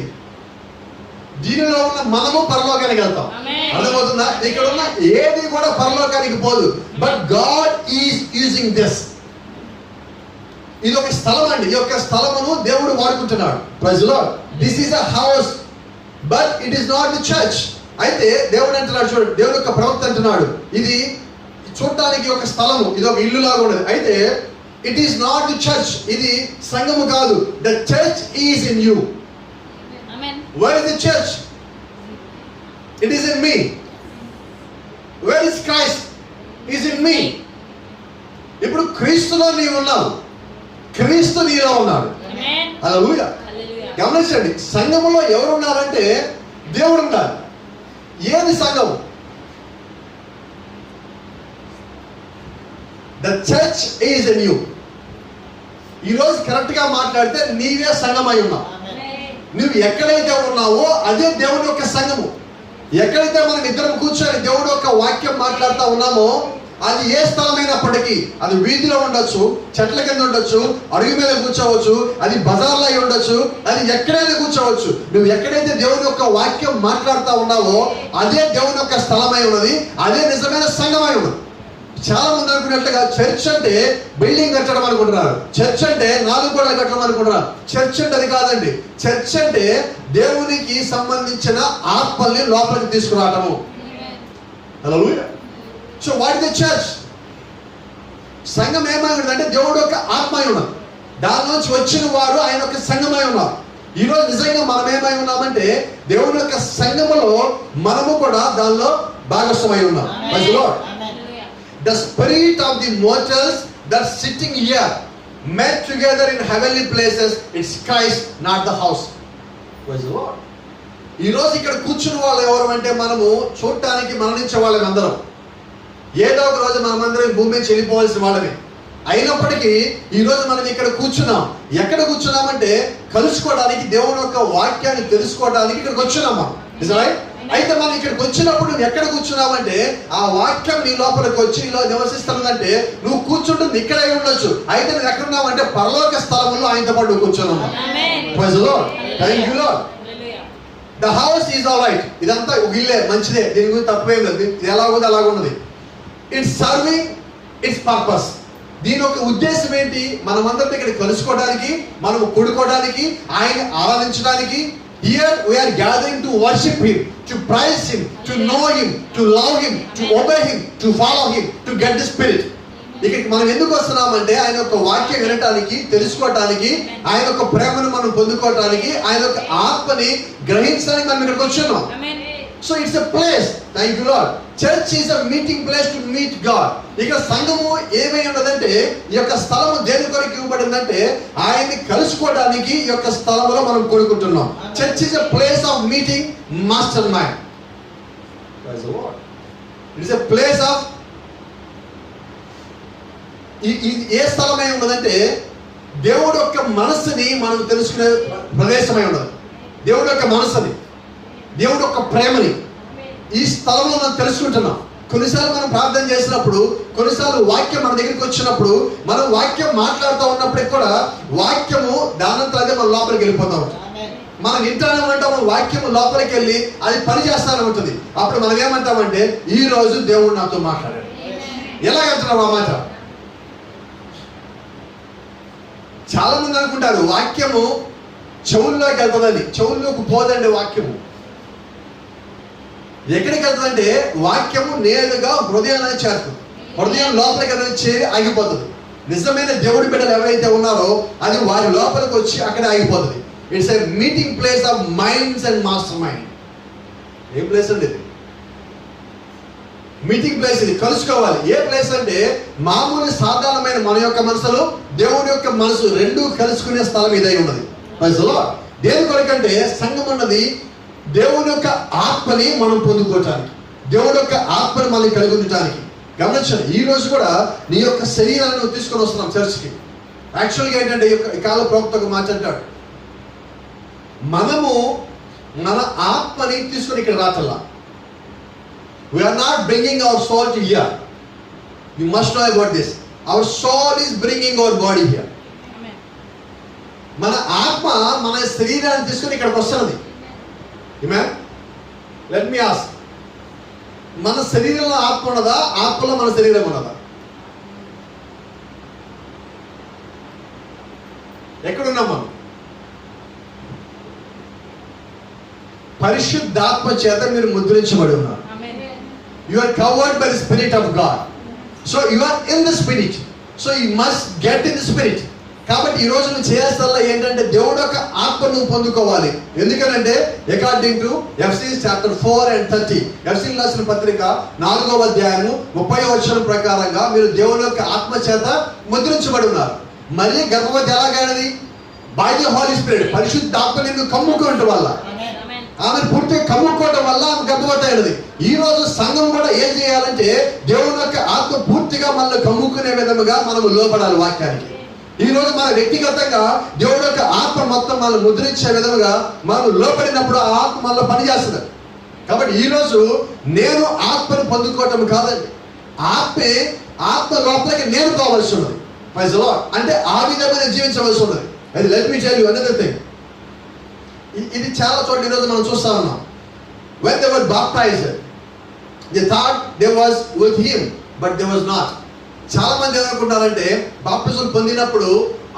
దీనిలో ఉన్న మనము పరలోకానికి వెళ్తాం. అర్థమవుతుందా? ఇక్కడ ఉన్న ఏది కూడా పరలోకానికి పోదు. But God is using this. ఇది ఒక స్థలం అండి. ఈ యొక్క స్థలమును దేవుడు వాడుకుంటున్నాడు. Praise the Lord. This is a house but it is not the church. అయితే దేవుడు అంటున్నాడు, చూడండి, దేవుడు యొక్క ప్రవక్త అంటున్నాడు, ఇది చూడటానికి ఒక స్థలము, ఇది ఒక ఇల్లు లాగా ఉండదు. అయితే it is not the church. ఇది సంఘము కాదు. The church is in you. Where is the church? It is in me. Where is Christ? Is in me. ఇప్పుడు క్రీస్తులో నీవు ఉన్నావు, క్రీస్తు నీలో ఉన్నాడు. హల్లెలూయా. గమనించండి, సంఘములో ఎవరు ఉన్నారంటే దేవుడు ఉన్నారు. ఏది సంఘము? The church is in you. ఈరోజు కరెక్ట్గా మాట్లాడితే నీవే సంఘమై ఉన్నావు. నువ్వు ఎక్కడైతే ఉన్నావో అదే దేవుని యొక్క సంఘము. ఎక్కడైతే మనం ఇద్దరం కూర్చొని దేవుడు యొక్క వాక్యం మాట్లాడుతూ ఉన్నామో అది ఏ స్థలమైనప్పటికీ, అది వీధిలో ఉండొచ్చు, చెట్ల కింద ఉండొచ్చు, అడుగు మీద కూర్చోవచ్చు, అది బజార్లో అయి ఉండొచ్చు, అది ఎక్కడైనా కూర్చోవచ్చు. నువ్వు ఎక్కడైతే దేవుని యొక్క వాక్యం మాట్లాడుతూ ఉన్నావో అదే దేవుని యొక్క స్థలమై ఉన్నది, అదే నిజమైన సంఘమై ఉన్నది. చాలా మంది అనుకున్నట్లుగా చర్చ్ అంటే బిల్డింగ్ కట్టడం అనుకుంటున్నారు. చర్చ్ అంటే 4 గోడలు కట్టడం అనుకుంటున్నారు. చర్చ్ అంటే అది కాదండి. చర్చ్ అంటే దేవునికి సంబంధించిన ఆత్మల్ని లోపలికి తీసుకురావటము. Hallelujah. So what is the church? సంఘం ఏమై ఉన్నదంటే దేవుడు యొక్క ఆత్మై ఉన్నది. దాని నుంచి వచ్చిన వారు ఆయన యొక్క సంఘమై ఉన్నారు. ఈరోజు నిజంగా మనం ఏమై ఉన్నామంటే దేవుని యొక్క సంఘములో మనము కూడా దానిలో భాగస్వామై ఉన్నాం. Praise the Lord. The spirit of the mortals that sitting here met together in heavenly places, it's Christ, not the house. Praise the Lord. ఈ రోజు ఇక్కడ కూర్చున్న వాళ్ళు ఎవరు అంటే మనము చూడటానికి మరణించే వాళ్ళని అందరం. ఏదో ఒక రోజు మనమందరం భూమి మీద చెల్లిపోవాల్సిన వాళ్ళమే. అయినప్పటికీ ఈ రోజు మనం ఇక్కడ కూర్చున్నాం. ఎక్కడ కూర్చున్నామంటే కలుసుకోవడానికి, దేవుని యొక్క వాక్యాన్ని తెలుసుకోవడానికి ఇక్కడికి వచ్చున్నాం మనం. Is that right? అయితే మనం ఇక్కడికి వచ్చినప్పుడు నువ్వు ఎక్కడ కూర్చున్నావంటే ఆ వాక్యం నీ లోపలికి వచ్చి ఇలా నివసిస్తున్నదంటే నువ్వు కూర్చుంటుంది ఇక్కడే ఉండొచ్చు. అయితే నువ్వు ఎక్కడున్నావంటే పరలోక స్థలంలో ఆయనతో పాటు కూర్చున్నావు. Praise the Lord. Thank you Lord. The house is all right. ఇదంతా ఒక ఇల్లే, మంచిదే, దీని గురించి తప్పేం లేదు. ఇది ఎలా ఉంది అలాగ ఉన్నది. It's serving it's purpose. దీని ఒక ఉద్దేశం ఏంటి? మనమందరం ఇక్కడ కలుసుకోవడానికి, మనం కూడుకోవడానికి, ఆయన ఆరాధించడానికి. Here we are gathering to worship Him, to praise Him, to know Him, to love Him, to obey Him, to follow Him, to get the Spirit. ఇక్కడికి మనం ఎందుకు వస్తున్నామంటే ఆయన యొక్క వాక్యం వినటానికి, తెలుసుకోవటానికి, ఆయన యొక్క ప్రేమను మనం పొందుకోవటానికి, ఆయన యొక్క ఆత్మని గ్రహించడానికి మనం ఇక్కడికి వచ్చున్నాం. So it's a place. Thank you Lord. Church is a meeting place to meet God. ఇక్కడ సంఘము ఏమై ఉన్నదంటే ఈ యొక్క స్థలము దేని కొరకు ఇవ్వబడిందంటే ఆయన్ని కలుసుకోవడానికి ఈ యొక్క స్థలంలో మనం కూడుకుంటున్నాం. Church is a place of meeting master mind. It's a place of ఏ స్థలమై ఉన్నదంటే దేవుడు యొక్క మనస్సుని మనం తెలుసుకునే ప్రదేశమై ఉన్నది. దేవుడు యొక్క మనస్సుని, దేవుడు యొక్క ప్రేమని ఈ స్థలంలో మనం తెలుసుకుంటున్నాం. కొన్నిసార్లు మనం ప్రార్థన చేసినప్పుడు, కొన్నిసార్లు వాక్యం మన దగ్గరికి వచ్చినప్పుడు, మనం వాక్యం మాట్లాడుతూ ఉన్నప్పటికి కూడా వాక్యము దానంతరం మన లోపలికి వెళ్ళిపోతూ ఉంటుంది. మనం వింటానే ఉంటాము, వాక్యము లోపలికి వెళ్ళి అది పని చేస్తానే ఉంటుంది. అప్పుడు మనం ఏమంటామంటే ఈ రోజు దేవుడు నాతో మాట్లాడాడు. ఎలాగంటున్నావు ఆ మాట? చాలా మంది అనుకుంటారు వాక్యము చెవుల్లోకి వెళ్తుందని. చెవుల్లోకి పోదండి వాక్యము. ఎక్కడికి వెళ్తుందంటే వాక్యము నేరుగా హృదయాన్ని చేరుతుంది. హృదయం లోపలికి వచ్చి ఆగిపోతుంది. నిజమైన దేవుడి బిడ్డలు ఎవరైతే ఉన్నారో అది వారి లోపలికి వచ్చి అక్కడే ఆగిపోతుంది. It's a meeting place of minds and master mind. A place అండి ఇది? Meeting place. ఇది కలుసుకోవాలి. ఏ ప్లేస్ అంటే మామూలు సాధారణమైన మన యొక్క మనసులు, దేవుడి యొక్క మనసు రెండు కలుసుకునే స్థలం ఇదై ఉన్నది. దేని కొరకంటే సంఘం ఉన్నది దేవుని యొక్క ఆత్మని మనం పొందుకోవటానికి, దేవుడి యొక్క ఆత్మని మనం కలిగి ఉండటానికి. గమనించండి, ఈ రోజు కూడా నీ యొక్క శరీరాన్ని తీసుకొని వస్తున్నాం చర్చ్కి. యాక్చువల్గా ఏంటంటే ఈ కాల ప్రవక్త ఒక మాట అంటాడు, మనము మన ఆత్మని తీసుకొని ఇక్కడ రాటల్లా. We are not bringing our soul to here. You must know about this. Our soul is bringing our body here. మన ఆత్మ మన శరీరాన్ని తీసుకొని ఇక్కడికి వస్తున్నది. Amen? Let me ask. మన శరీరంలో ఆత్మ ఉన్నదా? ఆత్మలో మన శరీరం ఉన్నదా? ఎక్కడున్నాం మనం? పరిశుద్ధాత్మ చేత మీరు ముద్రించబడి ఉన్నారు. You are covered by the Spirit of God. So you are in the Spirit. So you must get in the Spirit. కాబట్టి ఈ రోజు నువ్వు చేయాల్సిందల్లా ఏంటంటే దేవుడు యొక్క ఆత్మను పొందుకోవాలి. ఎందుకనంటే అకార్డింగ్ టు ఎఫ్ఎసీస్ చాప్టర్ 4 and 30, ఎఫ్ఎసీయులకు రాసిన పత్రిక 4వ అధ్యాయము 30వ వచనం ప్రకారంగా మీరు దేవుని యొక్క ఆత్మ చేత ముద్రించబడి ఉన్నారు. మరి గర్భవతి ఎలాగైనది? By the Holy Spirit. పరిశుద్ధాత్మ నిన్ను కమ్ముకోవటం వల్ల, ఆమెను పూర్తిగా కమ్ముకోవటం వల్ల ఆమె గర్భవతి అయినది. ఈ రోజు సంఘం కూడా ఏం చేయాలంటే దేవుని యొక్క ఆత్మ పూర్తిగా మనల్ని కమ్ముకునే విధముగా మనం లోపడాలి వాక్యానికి. ఈ రోజు మన వ్యక్తిగతంగా దేవుడి యొక్క ఆత్మ మొత్తం మనం ముద్రించే విధముగా మనం లోపడినప్పుడు ఆ ఆత్మ మనలో పనిచేస్తుంది. కాబట్టి ఈ రోజు నేను ఆత్మను పొందుకోవటం కాదండి, ఆత్మ లోపలికి నేను పోవలసి ఉన్నది. అంటే ఆ విధంగా జీవించవలసి ఉన్నది. అది let me tell you another thing. ఇది చాలా చోట్ల ఈరోజు మనం చూస్తా ఉన్నాం. When they were baptized, they thought they was with him, but they was not. చాలా మంది ఏమనుకుంటారంటే బాప్తిజం పొందినప్పుడు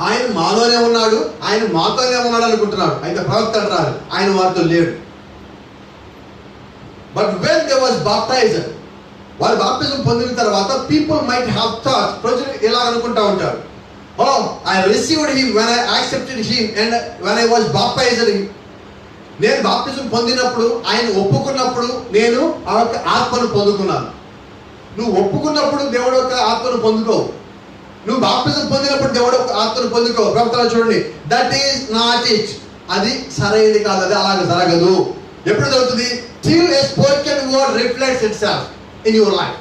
ఆయన మాలోనే ఉన్నాడు, ఆయన మాతోనే ఉన్నాడు అనుకుంటున్నాడు. అయితే ప్రవక్త అంటారు ఆయన వారితో లేడు. But when they was baptized, వారు బాప్తిజం పొందిన తర్వాత people might have thought, ప్రజలు ఇలా అనుకుంటా ఉంటారు, oh I received him when I accepted him and when I was baptized. నేను బాప్తిజం పొందినప్పుడు, ఆయన ఒప్పుకున్నప్పుడు నేను ఆ యొక్క ఆత్మను పొందుకున్నాను. నువ్వు ఒప్పుకున్నప్పుడు దేవుడు యొక్క ఆత్మను పొందుకోవు. నువ్వు బాప్తిజం పొందినప్పుడు దేవుడు యొక్క ఆత్మను పొందుకో. ప్రవక్తలు చూడండి, దట్ ఈస్ నాట్ ఇట్. అది సరైనది కాదు, అది అలాగే జరగదు. ఎప్పుడు జరుగుతుంది? till a spoken word reflects itself in your life.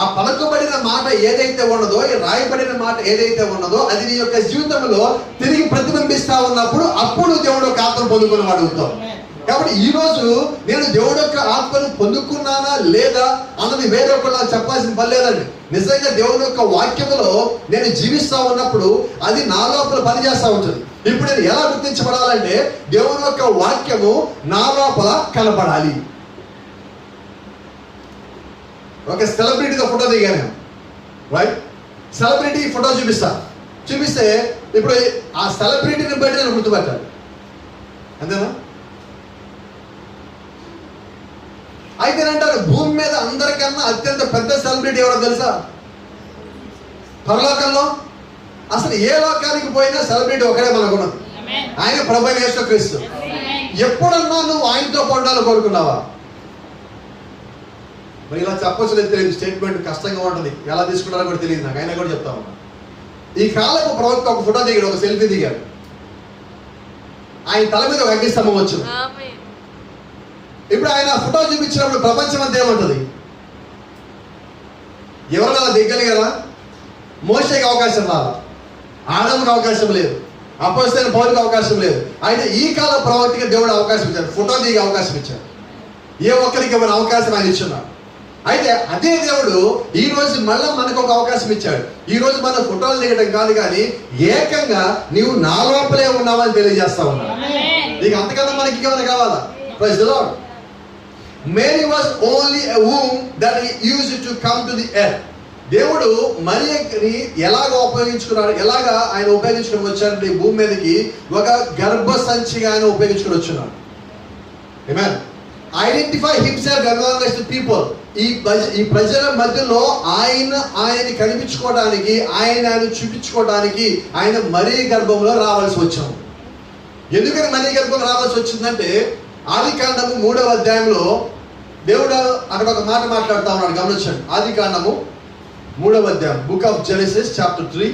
ఆ పలకబడిన మాట ఏదైతే ఉన్నదో, రాయబడిన మాట ఏదైతే ఉన్నదో అది నీ యొక్క జీవితంలో తిరిగి ప్రతిబింబిస్తా ఉన్నప్పుడు అప్పుడు దేవుడు ఒక ఆత్మ పొందుకుని వాడు అవుతావు. కాబట్టి ఈ రోజు నేను దేవుడి యొక్క ఆత్మను పొందుకున్నానా లేదా అన్నది వేరొకరు నాకు చెప్పాల్సిన పని లేదండి. నిజంగా దేవుడి యొక్క వాక్యములో నేను జీవిస్తా ఉన్నప్పుడు అది నా లోపల పనిచేస్తూ ఉంటుంది. ఇప్పుడు నేను ఎలా గుర్తించబడాలంటే దేవుని యొక్క వాక్యము నా లోపల కనపడాలి. ఒక సెలబ్రిటీతో ఫోటో దిగాను, రైట్? సెలబ్రిటీ ఫోటో చూపిస్తే ఇప్పుడు ఆ సెలబ్రిటీని బట్టి నేను గుర్తుపట్టాలి, అంతేనా? అయితే అంటారు భూమి మీద అందరికన్నా అత్యంత పెద్ద సెలబ్రిటీ ఎవరో తెలుసా? పరలోకంలో అసలు ఏ లోకానికి పోయినా సెలబ్రిటీ ఒకడే మనకున్నది, ఆయన ప్రభువైన యేసుక్రీస్తు. ఎప్పుడన్నా నువ్వు ఆయనతో పొందాలని కోరుకున్నావా? మరి ఇలా చెప్పొచ్చు లేదు, తెలియదు. స్టేట్మెంట్ కష్టంగా ఉంటుంది, ఎలా తీసుకుంటారో కూడా తెలియదు నాకు, అయినా కూడా చెప్తా ఉన్నా. ఈ కాలపు ప్రవక్త ఒక ఫోటో దిగాడు, ఒక సెల్ఫీ దిగాడు. ఆయన తల మీద ఒక అగ్నిస్తంభం వచ్చింది. ఇప్పుడు ఆయన ఫోటో చూపించినప్పుడు ప్రపంచం అంతా ఏమంటది? ఎవరైనా అలా దిగ్గలిగారా? మోషేకి అవకాశం రాలా, ఆదాముకి అవకాశం లేదు, అపోస్తలుడైన పౌలుకి అవకాశం లేదు. అయితే ఈ కాల ప్రవక్తకి దేవుడు అవకాశం ఇచ్చాడు, ఫోటో దిగే అవకాశం ఇచ్చాడు. ఏ ఒక్కరికి ఎవరి అవకాశం ఆయన ఇచ్చున్నాడు. అయితే అదే దేవుడు ఈ రోజు మళ్ళీ మనకు ఒక అవకాశం ఇచ్చాడు. ఈ రోజు మన ఫోటోలు దిగడం కాదు కానీ ఏకంగా నీవు నా లోపలే ఉన్నావని తెలియజేస్తా ఉన్నాడు. నీకు అంతకన్నా మనకి ఏమైనా కావాలా? Praise the Lord. Mary was only a womb that he used to come to the earth. దేవుడు మరియని ఎలాగ ఉపయోగించుకున్నాడు, ఎలాగా ఆయన ఉపయోగించుకుని వచ్చాడంటే ఈ భూమి మీదకి ఒక గర్భ సంచిగా ఆయన ఉపయోగించుకుని వచ్చున్నాడు. ఆమేన్. Identify himself among the people. ఈ ప్రజల మధ్యలో ఆయన కనిపించుకోవడానికి, ఆయన చూపించుకోవడానికి ఆయన మరీ గర్భంలో రావాల్సి వచ్చాము. ఎందుకని మరీ గర్భంలో రావాల్సి వచ్చిందంటే ఆదికాండము 3వ అధ్యాయంలో దేవుడు అక్కడ ఒక మాట మాట్లాడుతూ ఉన్నాడు, గమనించండి. ఆదికాండము 3వ అధ్యాయం, book of Genesis chapter 3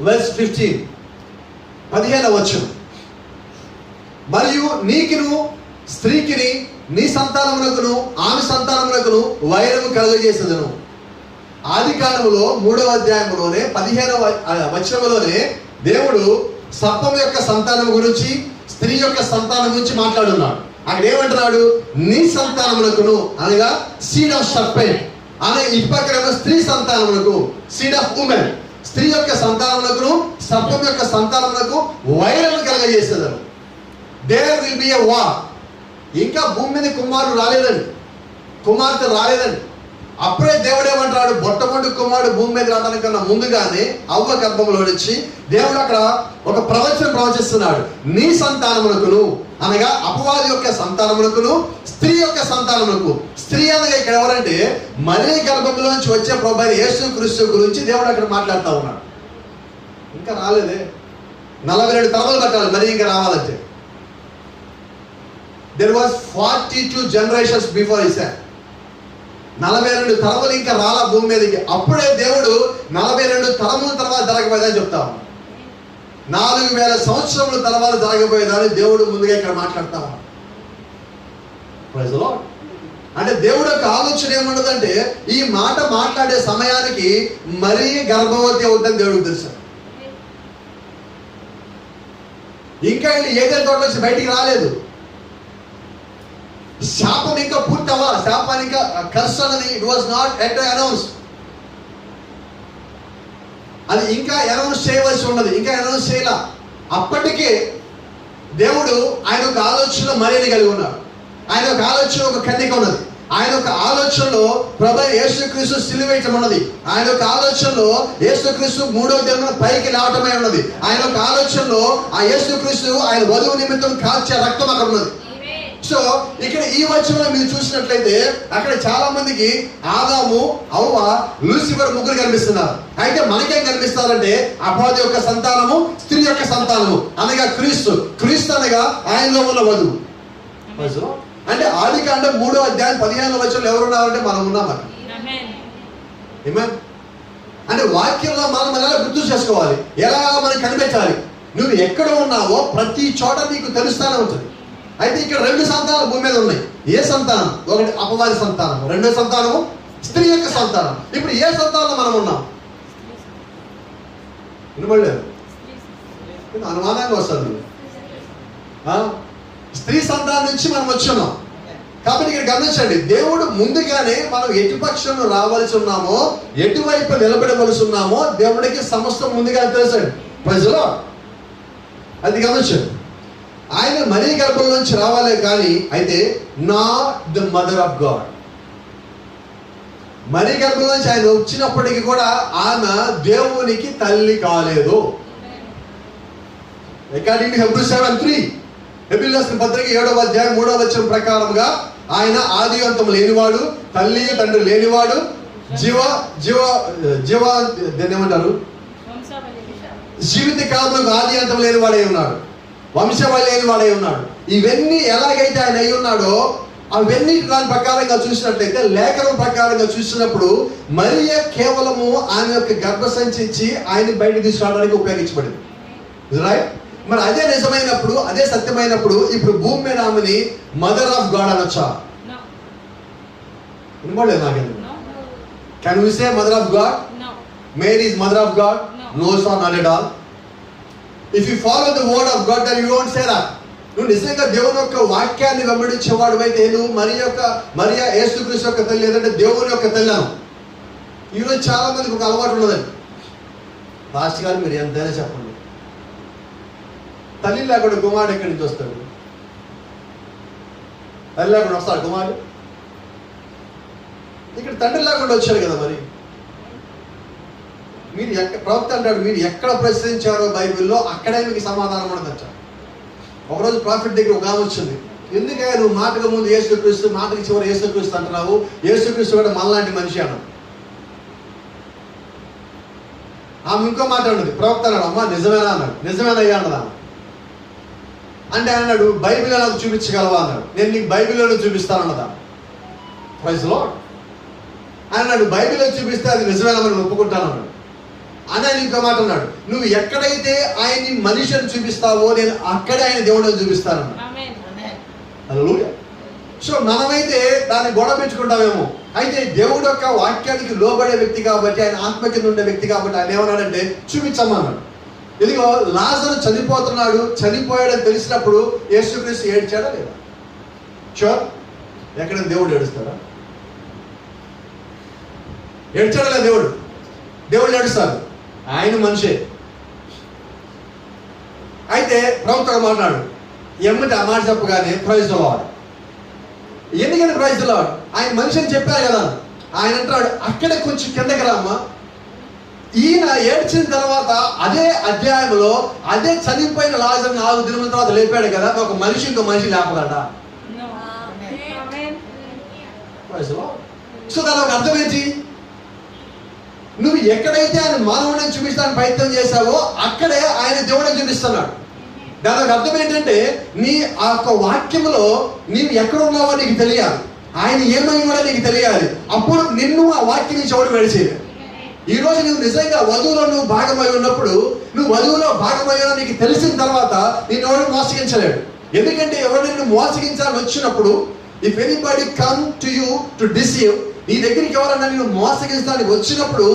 verse 15, 15వ వచనం. మరియు నీకును స్త్రీకిని నీ సంతానమునకును ఆమె సంతానమునకును వైరము కలుగజేసేదను. ఆదికాండములో 3వ అధ్యాయంలోనే 15వ వచనంలోనే దేవుడు సర్పం యొక్క సంతానం గురించి, స్త్రీ యొక్క సంతానం గురించి మాట్లాడున్నాడు. అక్కడ ఏమంటున్నాడు? నీ సంతానమునకును అనగా సీడ్ ఆఫ్ సర్పెంట్ అనే, ఇటు పక్కన స్త్రీ సంతానమునకు సీడ్ ఆఫ్ ఉమెన్, స్త్రీ యొక్క సంతానమునకును సర్పం యొక్క సంతానమునకు వైరము కలగజేసేదను. There will be a war. ఇంకా భూమి మీద కుమారుడు రాలేదండి, కుమార్తె రాలేదండి. అప్పుడే దేవుడు ఏమంటాడు? మొట్టమొదటి కుమారుడు భూమి మీద రావడానికన్నా ముందుగానే అవ్వ గర్భంలో నుంచి దేవుడు అక్కడ ఒక ప్రవచనిస్తున్నాడు. నీ సంతానమునకును అనగా అపవాది యొక్క సంతానమునకును స్త్రీ యొక్క సంతానమునకు. స్త్రీ అనగా ఇక్కడ ఎవరంటే మరీ గర్భంలోంచి వచ్చే ప్రభువైన యేసుక్రీస్తు గురించి దేవుడు అక్కడ మాట్లాడుతూ ఉన్నాడు. ఇంకా రాలేదే, 42 తరములు కట్టాలి మరి ఇంకా రావాలంటే. There was 42 generations before he said. 42 తరములు ఇంకా రాలా భూమి మీదకి. అప్పుడే దేవుడు 42 తరముల తర్వాత జరగబోయేదని చెప్తా ఉన్నాడు. 4000 సంవత్సరముల తర్వాత జరగబోయేదని దేవుడు ముందుగా ఇక్కడ మాట్లాడుతా ఉన్నాడు. Praise the Lord. అంటే దేవుడు యొక్క ఆలోచన ఏముండదంటే ఈ మాట మాట్లాడే సమయానికి మరీ గర్భవతి అవుతుందని దేవుడికి తెలుసు. ఇంకా ఏదైనా తోట నుంచి బయటికి రాలేదు. శాపం ఇంకా పూర్తి అవ్వాలి. శాపానికి ఇంకా కర్స్ అన్నది it was not at announce. అది ఇంకా అనౌన్స్ చేయవలసి ఉన్నది, ఇంకా అనౌన్స్ చేయాల. అప్పటికే దేవుడు ఆయన ఒక ఆలోచనలో మరియని కలిగి ఉన్నాడు. ఆయన ఒక ఆలోచన ఒక కన్యక ఉన్నది. ఆయన ఒక ఆలోచనలో ప్రభువైన యేసుక్రీస్తు సిలువేయటం ఉన్నది. ఆయన ఒక ఆలోచనలో యేసుక్రీస్తు 3వ దినమున పైకి లేవటమే ఉన్నది. ఆయన ఒక ఆలోచనలో ఆ యేసుక్రీస్తు ఆయన వధువు నిమిత్తం కాల్చే రక్తం అక్కడ ఉన్నది. సో ఇక్కడ ఈ వచనంలో మీరు చూసినట్లయితే అక్కడ చాలా మందికి ఆదాము, అవ్వ, లూసిఫర్ ముగ్గురు కనిపిస్తున్నారు. అయితే మనకేం కనిపిస్తారంటే అపవాది యొక్క సంతానము, స్త్రీ యొక్క సంతానము అనగా క్రీస్తు. క్రీస్తు అనగా ఆయనలో ఉన్న వధువు. అంటే ఆదికాండం 3వ అధ్యాయం 15వ వచనంలో ఎవరున్నారంటే మనం ఉన్నాం అక్కడ. అంటే వాక్యంలో మనం ఎలా గుర్తు చేసుకోవాలి, ఎలా మనం కనిపెట్టాలి. నువ్వు ఎక్కడ ఉన్నావో ప్రతి చోట నీకు తెలుస్తానే ఉంటుంది. అయితే ఇక్కడ 2 సంతానాలు భూమి మీద ఉన్నాయి. ఏ సంతానం? ఒకటి అపవాది సంతానం, రెండో సంతానము స్త్రీ యొక్క సంతానం. ఇప్పుడు ఏ సంతానంలో మనం ఉన్నాం? వినబడలేదు. అనుమానంగా వస్తుంది. స్త్రీ సంతానం నుంచి మనం వచ్చున్నాం కాబట్టి ఇక్కడ గమనించండి, దేవుడు ముందుగానే మనం ఎటు పక్షం రావాల్సి ఉన్నామో, ఎటువైపు నిలబడవలసి ఉన్నామో దేవుడికి సమస్తం ముందుగా తెలుసండి. ప్రజలు అది గమనించండి. ఆయన మరీ గర్భం నుంచి రావాలే కానీ అయితే not the mother of God. మరీ గర్భం నుంచి ఆయన వచ్చినప్పటికీ కూడా ఆమె దేవునికి తల్లి కాలేదు. అకార్డింగ్ టు హెబ్రూస్ 7:3 హెబ్రీయులకు రాసిన పత్రిక 7వ అధ్యాయం 3వ వచనం ప్రకారంగా ఆయన ఆది అంతం లేనివాడు, తల్లి తండ్రి లేనివాడు, దాన్ని ఏమంటారు, జీవిత కాలంలో ఆది అంతం లేనివాడై ఉన్నాడు, వంశవళి లేని వాడై ఉన్నాడు. ఇవన్నీ ఎలాగైతే ఆయన అయి ఉన్నాడో అవన్నీ దాని ప్రకారంగా చూసినట్లయితే, లేఖనం ప్రకారంగా చూసినప్పుడు మరియ కేవలము ఆయన యొక్క గర్భసంచి ఇచ్చి ఆయన బయట తీసుకురావడానికి ఉపయోగించబడింది. రైట్? మరి అదే నిజమైనప్పుడు, అదే సత్యమైనప్పుడు ఇప్పుడు భూమి మీద ఆమెని మదర్ ఆఫ్ గాడ్ అనొచ్చా? వినబడలేదు నాకేందుకు. Can we say mother of God? Mary is mother of God? No sir, not at all. If you follow the word of God then you won't say that. నువ్వు నిజంగా దేవుని యొక్క వాక్యాన్ని వెంబడించేవాడు అయితే నువ్వు మరియా యేసుక్రీస్తు యొక్క తల్లి, లేదంటే దేవుని యొక్క తల్లి అను. ఈరోజు చాలా మందికి ఒక అలవాటు ఉన్నదండి. పాస్టర్ గారు మీరు ఎంతైనా చెప్పండి, తల్లి లేకుండా కుమారుడు ఎక్కడి నుంచి వస్తాడు? తల్లి లేకుండా వస్తాడు కుమారుడు? ఇక్కడ తండ్రి లేకుండా వచ్చాడు కదా. మరి మీరు ప్రవక్త అంటాడు, మీరు ఎక్కడ ప్రశ్నించారో బైబిల్లో అక్కడే మీకు సమాధానం ఉండదట. ఒకరోజు ప్రాఫిట్ దగ్గర ఒక ఆమె వచ్చింది, ఎందుకే నువ్వు మాటకు ముందు యేసుక్రీస్తు, మాటకి చివరి యేసుక్రీస్తు అంటున్నావు, యేసుక్రీస్తు కూడా మనలాంటి మనిషి అన్నాడు. ఆమె ఇంకో మాట అన్నది, ప్రవక్త అన్నాడు, అమ్మా నిజమేనా అన్నాడు. నిజమేనయ్యా అన్నదా అంటే అన్నాడు, బైబిల్లో నాకు చూపించగలవా అన్నాడు. నేను నీకు బైబిల్లో చూపిస్తానన్నదా. Praise lord. అన్నాడు, బైబిల్లో చూపిస్తే అది నిజమేనని ఒప్పుకుంటాను అన్నాడు. అని ఇంకో మాట అన్నాడు, నువ్వు ఎక్కడైతే ఆయన్ని మనిషిని చూపిస్తావో నేను అక్కడే ఆయన దేవుడిని చూపిస్తానన్నాడు. హల్లెలూయా. సో మనమైతే దాన్ని గొడవ పెట్టుకుంటామేమో. అయితే దేవుడు యొక్క వాక్యానికి లోబడే వ్యక్తి కాబట్టి, ఆయన ఆత్మ కింద ఉండే వ్యక్తి కాబట్టి ఆయన ఏమన్నాడంటే చూపించమన్నాడు. ఇదిగో లాజరు చనిపోయాడని తెలిసినప్పుడు యేసుక్రీస్తు ఏడ్చాడా లేదా? షూర్. ఎక్కడైనా దేవుడు ఏడుస్తాడా? ఏడ్చాడా లేదా? దేవుడు ఏడుస్తాడు, ఆయన మనిషే. అయితే ప్రవక్త మాట్లాడు ఎమ్మటి ఆ మాట చెప్పగానే ప్రైజ్ ది లార్డ్. ఎందుకని ప్రైజ్ ది లార్డ్? ఆయన మనిషి అని చెప్పారు కదా. ఆయన అంటాడు, అక్కడే కొంచెం కిందకి రామ్మా. ఈయన ఏడ్చిన తర్వాత అదే అధ్యాయంలో అదే చనిపోయిన లాజరుని 4 దినముల తర్వాత లేపాడు కదా. ఒక మనిషి ఇంకో మనిషి లేపగలడా? సో దాని ఒక అర్థం ఏంటి? నువ్వు ఎక్కడైతే ఆయన మానవుడిని చూపించడానికి ప్రయత్నం చేశావో అక్కడే ఆయన దేవుడిని చూపిస్తున్నాడు. దాని ఒక అర్థం ఏంటంటే, నీ ఆ యొక్క వాక్యంలో నీవు ఎక్కడ ఉన్నావో నీకు తెలియాలి, ఆయన ఏమై కూడా నీకు తెలియాలి. అప్పుడు నిన్ను ఆ వాక్యం నుంచి ఎవడు విడిచేది. ఈ రోజు నువ్వు నిజంగా వధువులో నువ్వు భాగమై ఉన్నప్పుడు, నువ్వు వధువులో భాగమయ్యా నీకు తెలిసిన తర్వాత నిన్ను ఎవరు మోసగించలేడు. ఎందుకంటే ఎవరు నిన్ను మోసగించాలని వచ్చినప్పుడు, if anybody come to you to deceive, నీ దగ్గరికి ఎవరన్నా నిన్ను మోసగించడానికి వచ్చినప్పుడు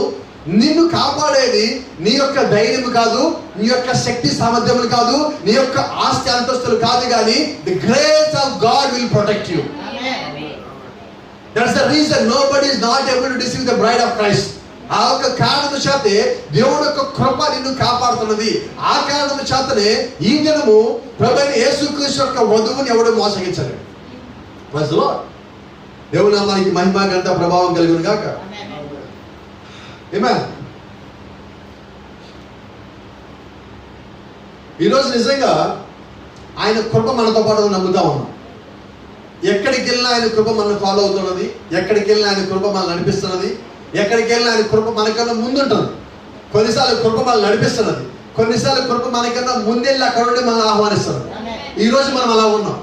నిన్ను కాపాడేది నీ యొక్క ధైర్యం కాదు, నీ యొక్క శక్తి సామర్థ్యములు కాదు, నీ యొక్క ఆస్తి అంతస్తులు కాదు, కానీ the grace of God will protect you. That's the reason nobody is not able to deceive the bride of Christ. ఆ యొక్క కారణము చేతే దేవుడి యొక్క కృప నిన్ను కాపాడుతున్నది. ఆ కారణము చేతనే ఈ దినము ప్రభువైన యేసుక్రీస్తు యొక్క వధువుని ఎవడు మోసగించలేడు. Praise the Lord. దేవుని నామానికి మహిమ ఘనత ప్రభావం కలుగును గాక. ఆమేన్. ఈరోజు నిజంగా ఆయన కృప మనతో పాటు నమ్ముతా ఉన్నాం. ఎక్కడికి వెళ్ళినా ఆయన కృప మనల్ని ఫాలో అవుతున్నది, ఎక్కడికి వెళ్ళినా ఆయన కృప మనల్ని నడిపిస్తున్నది, ఎక్కడికి వెళ్ళినా ఆయన కృప మనకన్నా ముందుంటుంది. కొన్నిసార్లు కృప మనల్ని నడిపిస్తున్నది, కొన్నిసార్లు కృప మనకన్నా ముందెళ్ళి అక్కడ నుండి మనం ఆహ్వానిస్తున్నది. ఈరోజు మనం అలా ఉన్నాం.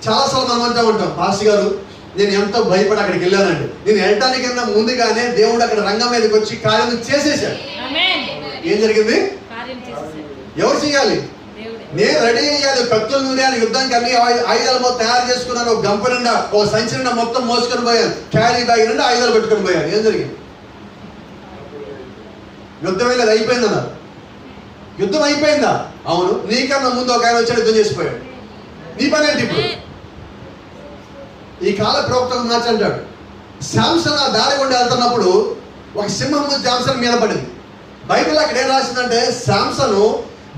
చాలాసార్లు మనం అంటూ ఉంటాం, పాస్టర్ గారు నేను ఎంతో భయపడి అక్కడికి వెళ్ళానండి. నేను వెళ్ళటానికన్నా ముందుగానే దేవుడు అక్కడ రంగం మీదకి వచ్చి కార్యం చేసేసాడు. ఏం జరిగింది? ఎవరు చేయాలి? నేను రెడీ అయ్యాలి, కత్తులు నూనె యుద్ధానికి అన్ని ఆయుధాలు తయారు చేసుకున్నాను. ఒక గంప నిండా, ఒక సంచి నిండా మొత్తం మోసుకొని పోయాను. క్యారీ బ్యాగ్ నిండా ఆయుధాలు పెట్టుకొని పోయాను. ఏం జరిగింది? యుద్ధం వెళ్ళేది అయిపోయిందన్నారు. యుద్ధం అయిపోయిందా? అవును, నీకన్నా ముందు ఒక ఆయన వచ్చాడు, యుద్ధం చేసిపోయాడు. నీ పని ఏంటి ఇప్పుడు? ఈ కాల ప్రవక్త మార్చి అంటాడు, శాంసన్ ఆ దారి గుండా వెళ్తున్నప్పుడు ఒక సింహం శాంసన్ మీద పడింది. బైబిల్ అక్కడ ఏం రాసిందంటే, శాంసను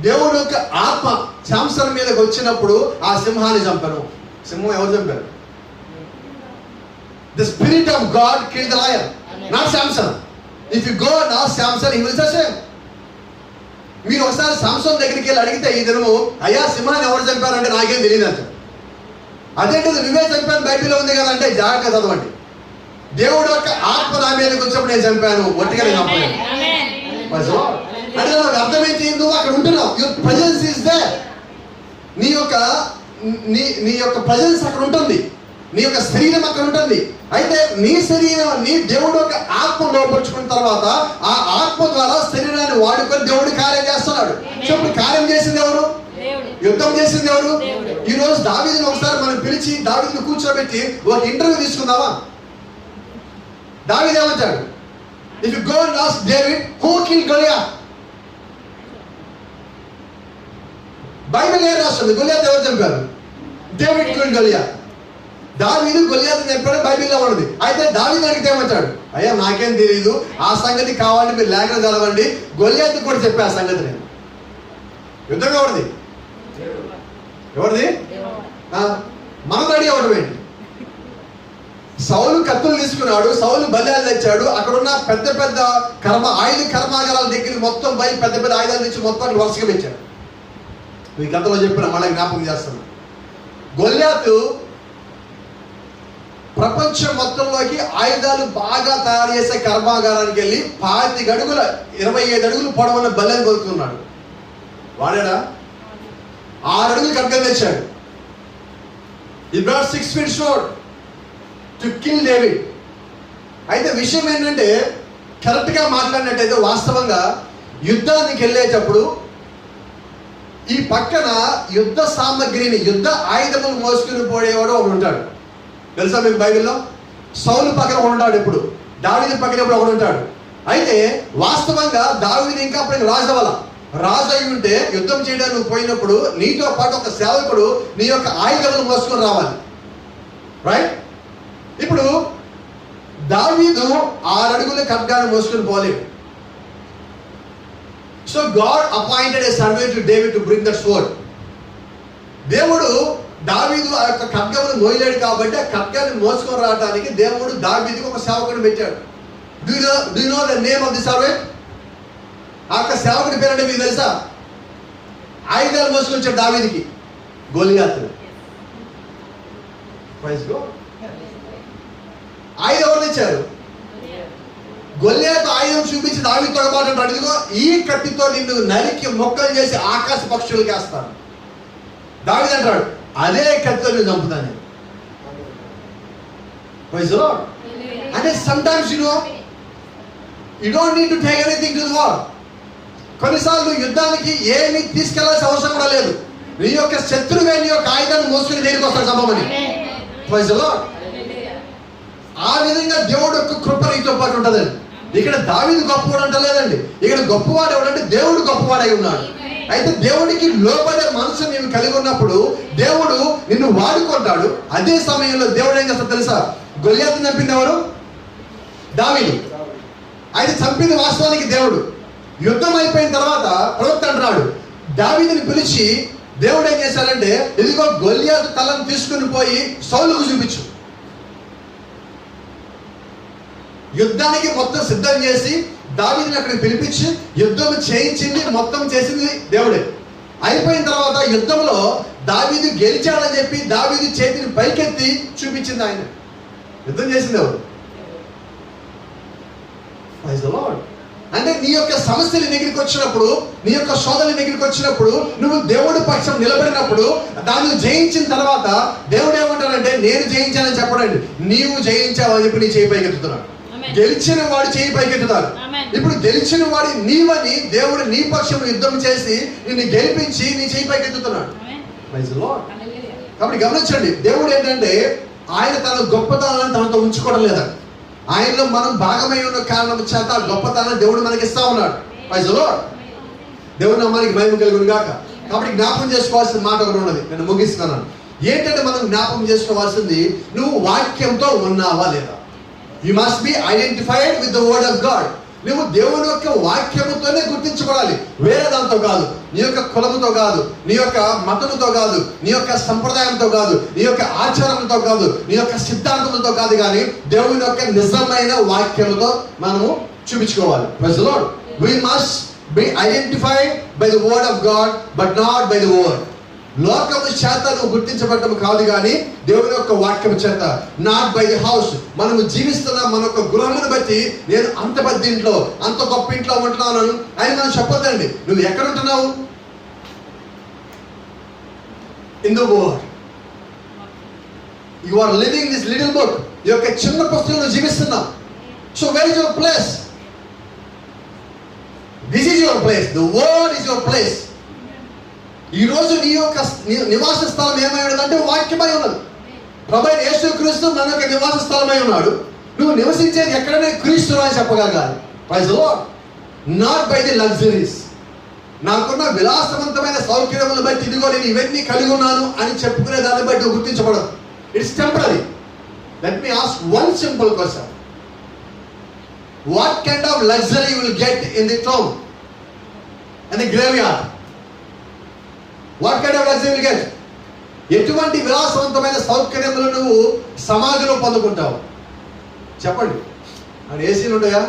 దేవుడు యొక్క ఆత్మ శాంసన్ మీదకి వచ్చినప్పుడు ఆ సింహాన్ని చంపాను. సింహం ఎవరు చంపారు? The spirit of God killed the lion, not Samson. If you go and ask Samson, he will say same. మీరు ఒకసారి శాంసన్ దగ్గరికి వెళ్ళి అడిగితే ఈ దినము, అయ్యా సింహాన్ని ఎవరు చంపారంటే నాకేం తెలియదు అంట. అదేంటిది నువ్వే చంపాను బైబిల్లో ఉంది కదా అంటే, జాగ్రత్త చదవండి. దేవుడు యొక్క ఆత్మ నా మీదకి వచ్చినప్పుడు నేను చంపాను, ఒట్టిగా నేను చంపలేదు. అంటే అర్థమైంది, నువ్వు అక్కడ ఉంటున్నావు, యువర్ ప్రజెన్స్ ఈస్ దేర్. నీ యొక్క ప్రజెన్స్ అక్కడ ఉంటుంది, నీ యొక్క శరీరం అక్కడ ఉంటుంది. అయితే నీ శరీరాన్ని దేవుడు ఒక ఆత్మ లోపరుచుకున్న తర్వాత ఆ ఆత్మ ద్వారా శరీరాన్ని వాడుకొని దేవుడు కార్యం చేస్తున్నాడు. సో ఇప్పుడు కార్యం చేసింది ఎవరు? యుద్ధం చేసింది ఎవరు? ఈ రోజు దావీదుని ఒకసారి మనం పిలిచి దావీదుని కూర్చోబెట్టి ఒక ఇంటర్వ్యూ తీసుకుందామా? దావీదు ఏమంటాడు? If you go and ask David, who killed Goliath? Bible ఏం రాస్తుంది? గొలియాత్ ఎవరు చంపారు? David killed Goliath. దావీదు గొలియాత్ చంపాడు, బైబిల్లో ఉన్నది. అయితే దావీదు అడిగితే ఏమంటాడు? అయ్యా నాకేం తెలియదు, ఆ సంగతి కావాలంటే మీరు లేఖనం చదవండి, గొలియాత్ కూడా చెప్పే ఆ సంగతి నేను. యుద్ధం ఎవరిది? మనం రెడీ అవడం ఏంటి? సౌలు కత్తులు తీసుకున్నాడు, సౌలు బల్యాలు తెచ్చాడు. అక్కడున్న పెద్ద పెద్ద ఆయుధ కర్మాగారాల దగ్గర మొత్తం పోయి పెద్ద పెద్ద ఆయుధాలు తెచ్చి మొత్తాన్ని వరుసగా పెంచాడు. మీ గతంలో చెప్పిన మళ్ళీ జ్ఞాపకం చేస్తాను. గొలియాతు ప్రపంచం మొత్తంలోకి ఆయుధాలు బాగా తయారు చేసే కర్మాగారానికి వెళ్ళి 25 అడుగుల 25 అడుగులు పొడవున్న బల్యాన్ని కొలుతున్నాడు. వాడాడా? 6 అడుగులు ఖడ్గం తెచ్చాడు. He brought 6 feet sword to kill David. అయితే విషయం ఏంటంటే, కరెక్ట్గా మాట్లాడినట్టయితే వాస్తవంగా యుద్ధానికి వెళ్ళేటప్పుడు ఈ పక్కన యుద్ధ సామగ్రిని, యుద్ధ ఆయుధములు మోసుకుని పోయేవాడు ఒకడు ఉంటాడు. తెలుసా మీకు బైబిల్లో? సౌలు పక్కన ఒకడు ఉంటాడు, ఎప్పుడు దావీదు పక్కన ఎప్పుడు ఒకడు ఉంటాడు. అయితే వాస్తవంగా దావీదు ఇంకా అప్పుడు రాజు అయి ఉంటే యుద్ధం చేయడానికి పోయినప్పుడు నీతో పాటు ఒక సేవకుడు నీ యొక్క ఆయుధములు మోసుకొని రావాలి, రైట్? ఇప్పుడు దావీదు 6 అడుగుల ఖడ్గాన్ని మోసుకొని పోలేడు. So God appointed a servant to David to bring that sword. దేవుడు దావీదు ఆ యొక్క ఖడ్గమును మోయలేడు కాబట్టి ఆ ఖడ్గాన్ని మోసుకొని రావడానికి దేవుడు దావీదుకి ఒక సేవకుడిని పెట్టాడు. Do you know the name of the servant? ఆ యొక్క సేవకుడి పేరు అంటే మీకు తెలుసా? ఆయుధాలు మోసుకొని వచ్చాడు దావీదుకి, గొలియాతు. ఆయుధం ఎవరు తెచ్చారు? గొలియాతు ఆయుధం చూపించి దావీదుతో మాట అంటాడు, ఇదిగో ఈ కత్తితో నిన్ను నరికి మొక్కలు చేసి ఆకాశ పక్షులకు వేస్తాను. దావీదు అంటాడు, అదే కత్తితో నేను చంపుతాను. అంటే sometimes you don't need to take anything to the war. కొన్నిసార్లు యుద్ధానికి ఏమి తీసుకెళ్లాల్సిన అవసరం కూడా లేదు. నీ యొక్క శత్రువే నీ యొక్క ఆయుధాన్ని మోసుకుని దేనికి వస్తాడు చంపమని. ఆ విధంగా దేవుడు యొక్క కృప నీతో పాటు ఉంటుందండి. ఇక్కడ దావీదు గొప్పవాడు అంటలేదండి, ఇక్కడ గొప్పవాడు ఎవడంటే దేవుడు గొప్పవాడై ఉన్నాడు. అయితే దేవుడికి లోపడే మనసు నేను కలిగి ఉన్నప్పుడు దేవుడు నిన్ను వాడుకుంటాడు. అదే సమయంలో దేవుడు ఏం చేస్తాడు తెలుసా? గొలియాతుని చంపింది ఎవరు? దావీదు. అయితే చంపింది వాస్తవానికి దేవుడు. యుద్ధం అయిపోయిన తర్వాత ప్రవక్త అంటున్నాడు, దావీదుని పిలిచి దేవుడు ఏం చేశాడంటే, ఇదిగో గొలియాతు తలను తీసుకుని పోయి సౌలుకు చూపించు. యుద్ధానికి మొత్తం సిద్ధం చేసి దావీదుని అక్కడికి పిలిపించి యుద్ధం చేయించింది, మొత్తం చేసింది దేవుడే. అయిపోయిన తర్వాత యుద్ధంలో దావీదు గెలిచాడని చెప్పి దావీదు చేతిని పైకెత్తి చూపించింది ఆయన. యుద్ధం చేసింది ఎవరు? అంటే నీ యొక్క సమస్యలు దగ్గరికి వచ్చినప్పుడు, నీ యొక్క శోధన దగ్గరికి వచ్చినప్పుడు నువ్వు దేవుడి పక్షం నిలబడినప్పుడు దాన్ని జయించిన తర్వాత దేవుడు ఏమంటాడంటే, నేను జయించానని చెప్పడండి, నీవు జయించావని చెప్పి నీ చేయి పైకెత్తుతున్నాడు. గెలిచిన వాడు చేయి పైకెత్తుతాడు. ఇప్పుడు గెలిచిన వాడి నీవని దేవుడు నీ పక్షం యుద్ధం చేసి నిన్ను గెలిపించి నీ చేయి పైకెత్తుతున్నాడు. కాబట్టి గమనించండి, దేవుడు ఏంటంటే ఆయన తన గొప్పతనాన్ని తనతో ఉంచుకోవడం లేదా, ఆయనలో మనం భాగమై ఉన్న కారణం చేత గొప్పతనాన్ని దేవుడు మనకి ఇస్తా ఉన్నాడు. దేవుడు మనకి మహిమ కలుగును గాక. కాబట్టి జ్ఞాపకం చేసుకోవాల్సిన మాట ఒకటి ఉన్నది, నేను ముగిస్తున్నాను. ఏంటంటే మనం జ్ఞాపకం చేసుకోవాల్సింది, నువ్వు వాక్యంతో ఉన్నావా లేదా. You must be identified with the word of God. నువ్వు దేవుని యొక్క వాక్యముతోనే గుర్తించబడాలి, వేరే దాంతో కాదు. నీ యొక్క కులముతో కాదు, నీ యొక్క మతముతో కాదు, నీ యొక్క సంప్రదాయంతో కాదు, నీ యొక్క ఆచారంతో కాదు, నీ యొక్క సిద్ధాంతంతో కాదు, కానీ దేవుని యొక్క నిజమైన వాక్యముతో మనము చూపించుకోవాలి. Praise the Lord. We must be identified by the word of God, but not by the word. లోకము చేత నువ్వు గుర్తించబడటం కాదు, కానీ దేవుని యొక్క వాక్యం చేత. Not by the house. మనము జీవిస్తున్న మన యొక్క గృహమును బట్టి నేను అంత పెద్ద ఇంట్లో, అంత గొప్ప ఇంట్లో ఉంటున్నాను అని మనం చెప్పొద్దండి. నువ్వు ఎక్కడ ఉంటున్నావు? In the word. You are living this little book. ఈ యొక్క చిన్న పుస్తకంలో జీవిస్తున్నావు. So where is your place? This is your place. The word is your place. ఈ రోజు నీ యొక్క నివాస స్థలం ఏమై ఉన్నదంటే వాక్యమై ఉన్నది. ప్రభువైన యేసుక్రీస్తు మన యొక్క నివాస స్థలమై ఉన్నాడు. నువ్వు నివసించేది ఎక్కడనే క్రీస్తు అని చెప్పగలగాలి. Praise the Lord. Not by the luxuries. నాకున్న విలాసవంతమైన సౌకర్యములను బట్టి ఇదిగో నేను ఇవన్నీ కలిగి ఉన్నాను అని చెప్పుకునే దాన్ని బట్టి గుర్తించబడదు. It's temporary. Let me ask one simple question. What kind of luxury you will get in the tomb and the graveyard? What kind of luxury will get? ఎటువంటి విలాసవంతమైన సౌకర్యములు నువ్వు సమాధిలో పొందుకుంటావు చెప్పండి. అక్కడ ఏసీలు ఉంటాయా?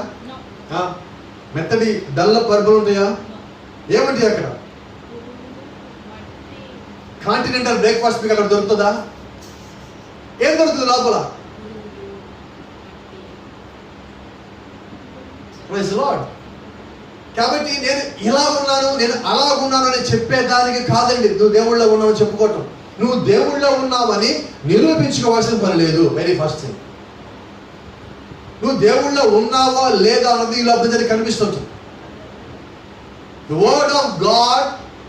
మెత్తటి డల్ల పరుపులు ఉంటాయా? ఏమంటే అక్కడ కాంటినెంటల్ బ్రేక్ఫాస్ట్ మీకు అక్కడ దొరుకుతుందా? ఏం దొరుకుతుంది లోపల? Praise the Lord. కాబట్టి నేను ఇలా ఉన్నాను, నేను అలా ఉన్నాను అని చెప్పేదానికి కాదండి నువ్వు దేవుళ్ళో ఉన్నావని చెప్పుకోవటం. నువ్వు దేవుళ్ళో ఉన్నావని నిరూపించుకోవాల్సిన పని లేదు. వెరీ ఫస్ట్ థింగ్, నువ్వు దేవుళ్ళో ఉన్నావా లేదా అన్నది ఈ లోపల కనిపిస్తుంది. The word of God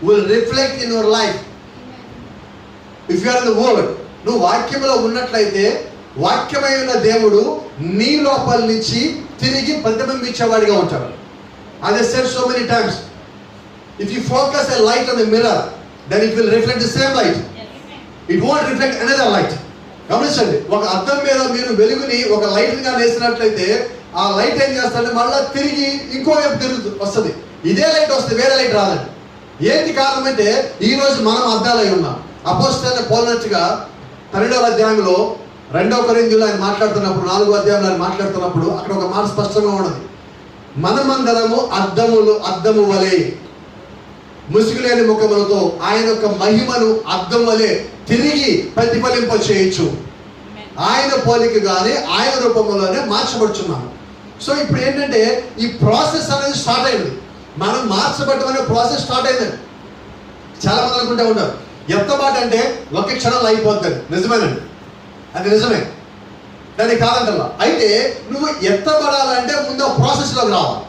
will reflect in your life. If you are in the word, నువ్వు వాక్యంలో ఉన్నట్లయితే వాక్యమైన దేవుడు నీ లోపల నుంచి తిరిగి ప్రతిబింబించేవాడిగా ఉంటాడు. As I said so many times, if you focus a light on the mirror, then it will reflect the same light. It won't reflect another light. గమనించండి, ఒక అద్దం మీద మీరు వెలుగుని ఒక లైట్ గా వేసినట్లయితే ఆ లైట్ ఏం చేస్తాడంటే మళ్ళీ తిరిగి ఇంకో వైపు తిరుగుతూ వస్తుంది. ఇదే లైట్ వస్తే వేరే లైట్ రాదండి. ఏంటి కారణం అంటే ఈ రోజు మనం అద్దాలై ఉన్నాం. అపోస్తలుల పోలినట్టుగా 12వ అధ్యాయంలో 2వ కొరింథీయులో ఆయన మాట్లాడుతున్నప్పుడు 4వ అధ్యాయంలో ఆయన మాట్లాడుతున్నప్పుడు అక్కడ ఒక మాట స్పష్టంగా ఉన్నది. మనమందరము అద్దము వలె ముసుగులేని ముఖములతో ఆయన యొక్క మహిమను అద్దం వలె తిరిగి ప్రతిఫలింప చేయొచ్చు. ఆయన పోలికగానే ఆయన రూపంలోనే మార్చబడుచున్నాము. సో ఇప్పుడు ఏంటంటే ఈ ప్రాసెస్ అనేది స్టార్ట్ అయింది. మనం మార్చబడటం అనే ప్రాసెస్ స్టార్ట్ అయిందండి. చాలా మంది అనుకుంటూ ఉంటారు ఎత్తబాటు అంటే ఒక క్షణంలో అయిపోతుంది. నిజమేనండి, అది నిజమే, దాన్ని కాదంటల్లా. అయితే నువ్వు ఎత్తబడాలంటే ముందు ఆ ప్రాసెస్లోకి రావాలి,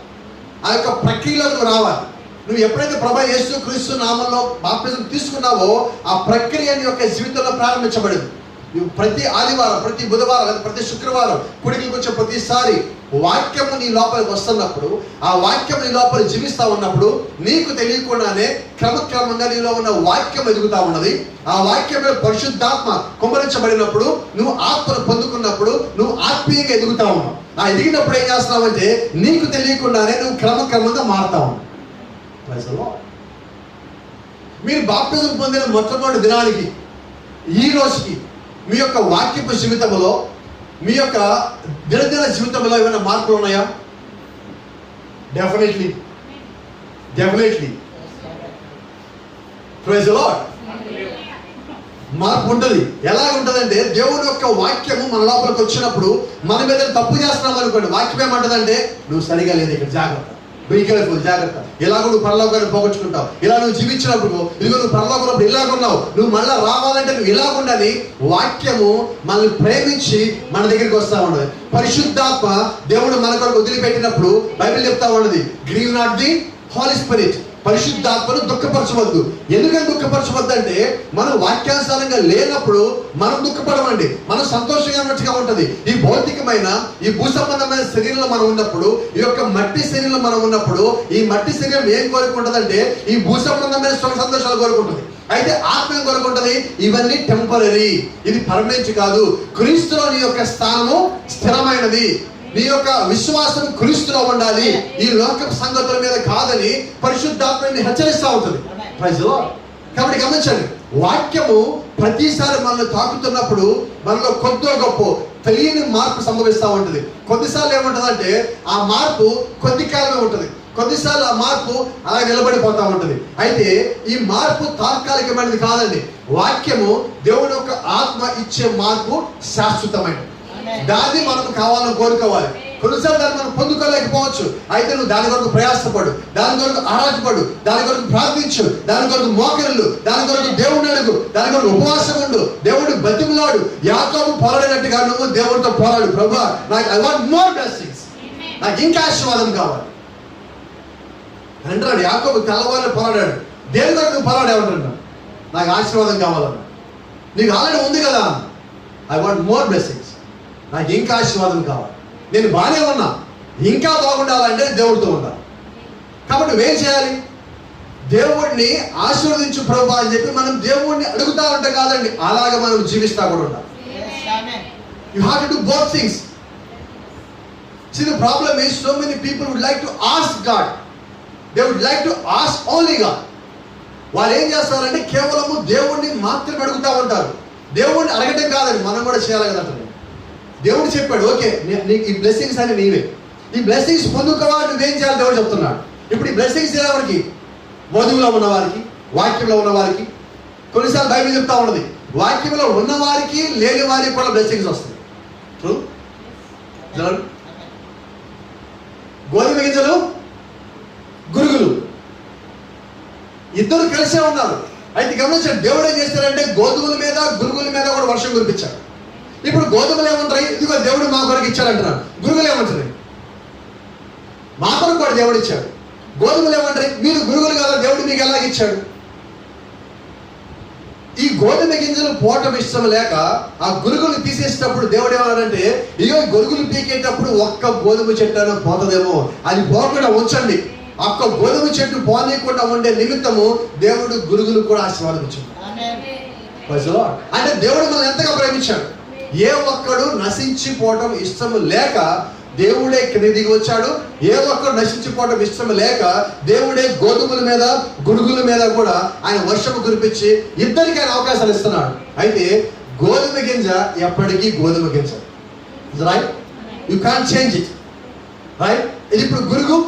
ఆ యొక్క ప్రక్రియలోకి నువ్వు రావాలి. నువ్వు ఎప్పుడైతే ప్రభు యేసు క్రీస్తు నామంలో బాప్తిజం తీసుకున్నావో ఆ ప్రక్రియ నీ యొక్క జీవితంలో ప్రారంభించబడింది. నువ్వు ప్రతి ఆదివారం, ప్రతి బుధవారం, ప్రతి శుక్రవారం కుడికి వచ్చే ప్రతిసారి వాక్యము నీ లోపలికి వస్తున్నప్పుడు, ఆ వాక్యం నీ లోపల జీవిస్తూ ఉన్నప్పుడు నీకు తెలియకుండానే క్రమక్రమంగా నీలో ఉన్న వాక్యం ఎదుగుతూ ఉన్నది. ఆ వాక్యమే పరిశుద్ధాత్మ కుమ్మరించబడినప్పుడు నువ్వు ఆత్మను పొందుకున్నప్పుడు నువ్వు ఆత్మీయంగా ఎదుగుతా ఉన్నావు. ఆ ఎదిగినప్పుడు ఏం చేస్తున్నావంటే నీకు తెలియకుండానే నువ్వు క్రమక్రమంగా మారుతా ఉన్నావు. మీరు బాప్తిజం పొందిన మొట్టమొదటి దినానికి ఈ రోజుకి మీ యొక్క వాక్యపు జీవితంలో, మీ యొక్క దినదిన జీవితంలో ఏమైనా మార్పులు ఉన్నాయా? డెఫినెట్లీ. Praise the Lord. మార్పు ఉంటుంది. ఎలా ఉంటుందంటే దేవుని యొక్క వాక్యము మన లోపలికి వచ్చినప్పుడు మన మీద తప్పు చేస్తున్నాం అనుకోండి, వాక్యం ఏమంటుందంటే నువ్వు సరిగా లేదు, ఇక్కడ జాగ్రత్త, బీ కేర్ఫుల్, జాగ్రత్త, ఇలాగ నువ్వు పరలోకాన్ని పోగొట్టుకుంటావు, ఇలా నువ్వు జీవించినప్పుడు ఇదిగో నువ్వు పరలోకంలో ఇలాగున్నావు, నువ్వు మళ్ళీ రావాలంటే నువ్వు ఇలాగుండాలి. వాక్యము మనల్ని ప్రేమించి మన దగ్గరికి వస్తా ఉన్నది. పరిశుద్ధాత్మ దేవుడు మన కొరకు వదిలిపెట్టినప్పుడు బైబిల్ చెప్తా ఉన్నది, grieve not the Holy Spirit. పరిశుద్ధాత్మను దుఃఖపరచవద్దు. ఎందుకని దుఃఖపరచవద్దు అంటే మనం వాక్యానుసారంగా లేనప్పుడు మనం దుఃఖపడమండి, మనం సంతోషంగా ఉన్నట్టుగా ఉంటుంది. ఈ భౌతికమైన ఈ భూ సంబంధమైన శరీరంలో మనం ఉన్నప్పుడు, ఈ యొక్క మట్టి శరీరంలో మనం ఉన్నప్పుడు, ఈ మట్టి శరీరం ఏం కోరుకుంటుందంటే ఈ భూ సంబంధమైన సుఖ సంతోషాలు కోరుకుంటుంది. అయితే ఆత్మ ఏం కోరుకుంటుంది? ఇవన్నీ టెంపరరీ, ఇది పర్మనెంట్ కాదు. క్రీస్తులో నీ యొక్క స్థానము స్థిరమైనది, నీ యొక్క విశ్వాసం క్రీస్తులో ఉండాలి, ఈ లోక సంగతుల మీద కాదని పరిశుద్ధాత్మని హెచ్చరిస్తూ ఉంటుంది. Praise the Lord. కాబట్టి గమనించండి, వాక్యము ప్రతిసారి మనల్ని తాకుతున్నప్పుడు మనలో కొద్దో గొప్ప తెలియని మార్పు సంభవిస్తూ ఉంటుంది. కొద్దిసార్లు ఏముంటుందంటే ఆ మార్పు కొద్ది కాలమే ఉంటుంది, కొన్నిసార్లు ఆ మార్పు అలా నిలబడిపోతూ ఉంటుంది. అయితే ఈ మార్పు తాత్కాలికమైనది కాదండి. వాక్యము దేవుని యొక్క ఆత్మ ఇచ్చే మార్పు శాశ్వతమైనది. దాన్ని మనం కావాలని కోరుకోవాలి. కొన్నిసార్లు దాన్ని మనం పొందుకోలేకపోవచ్చు. అయితే నువ్వు దాని కొరకు ప్రయాసపడు, దాని కొరకు ఆరాటపడు, దాని కొరకు ప్రార్థించు, దాని కొరకు మోకరిల్లు, దాని కొరకు దేవుడిని అడుగు, దాని కొరకు ఉపవాసం ఉండు, దేవుడిని బతిమలాడు. యాకోబు పోరాడినట్టుగా నువ్వు దేవుడితో పోరాడు. ప్రభువా, నాకు ఐ వాంట్ మోర్ బ్లెస్సింగ్స్, నాకు ఇంకా ఆశీర్వాదం కావాలి అంటాడు. యాకోబు తెల్లవారులు పోరాడాడు. దేని కొరకు నువ్వు పోరాడేమంటున్నాడు? నాకు ఆశీర్వాదం కావాలన్నా. నీకు ఆల్రెడీ ఉంది కదా, ఐ వాంట్ మోర్ బ్లెస్సింగ్స్, నాకు ఇంకా ఆశీర్వాదం కావాలి. నేను బాగానే ఉన్నా, ఇంకా బాగుండాలంటే దేవుడితో ఉండాలి. కాబట్టి నువ్వేం చేయాలి? దేవుడిని ఆశీర్వదించు ప్రభువా అని చెప్పి మనం దేవుడిని అడుగుతా ఉంటాం కాదండి, అలాగే మనం జీవిస్తా కూడా ఉండాలి. You have to do both things. See, the problem is so many people would like to ask God, they would like to ask only God. వాళ్ళు ఏం చేస్తారంటే కేవలము దేవుడిని మాత్రమే అడుగుతూ ఉంటారు. దేవుడిని అడగటం కాదండి, మనం కూడా చేయాలి కదా. దేవుడు చెప్పాడు, ఓకే నీకు ఈ బ్లెస్సింగ్స్ అని నీవే, ఈ బ్లెస్సింగ్స్ పొందుకోవాలి, నువ్వేం చేయాలి దేవుడు చెప్తున్నాడు. ఇప్పుడు ఈ బ్లెస్సింగ్స్ ఎవరికి? వధువులో ఉన్నవారికి, వాక్యంలో ఉన్నవారికి. కొన్నిసార్లు బైబిల్ చెప్తా ఉన్నది, వాక్యంలో ఉన్నవారికి లేని వారికి కూడా బ్లెస్సింగ్స్ వస్తాయి. ట్రూ. గోధుమ గింజలు, గురుగులు ఇద్దరు కలిసే ఉన్నారు. అయితే గమనించండి, దేవుడు ఏం చేస్తారంటే గోధుమల మీద గురుగుల మీద కూడా వర్షం కురిపించాడు. ఇప్పుడు గోధుమలు ఏమంటారు? ఇదిగో దేవుడు మా కొరకు ఇచ్చాడంటున్నారు. గురుగులు ఏమంటారు? మా కొరకు కూడా దేవుడు ఇచ్చాడు. గోధుమలు ఏమంటారు? మీరు గురుగులు కదా, దేవుడు మీకు ఎలాగ ఇచ్చాడు? ఈ గోధుమ గింజలు పోవటం ఇష్టం లేక ఆ గురుగులు తీసేసేటప్పుడు దేవుడు ఏమన్నాడంటే, ఇగో గొరుగులు పీకేటప్పుడు ఒక్క గోధుమ చెట్టు అయినా పోతుందేమో, అది పోకుండా ఉంచండి. ఒక్క గోధుమ చెట్టు పోనీయకుండా ఉండే నిమిత్తము దేవుడు గురుగులు కూడా ఆశీర్వాదించాడు. అంటే దేవుడు మనల్ని ఎంతగా ప్రేమించాడు. ఏ ఒక్కడు నశించిపోవటం ఇష్టం లేక దేవుడే దిగి వచ్చాడు. ఏ ఒక్కడు నశించిపోవటం ఇష్టం లేక దేవుడే గోధుమల మీద గురుగుల మీద కూడా ఆయన వర్షము కురిపించి ఇద్దరికి ఆయన అవకాశాలు ఇస్తున్నాడు. అయితే గోధుమ గింజ ఎప్పటికీ గోధుమ గింజ, right? You can't change it, right? ఇది ఇప్పుడు గురుగు,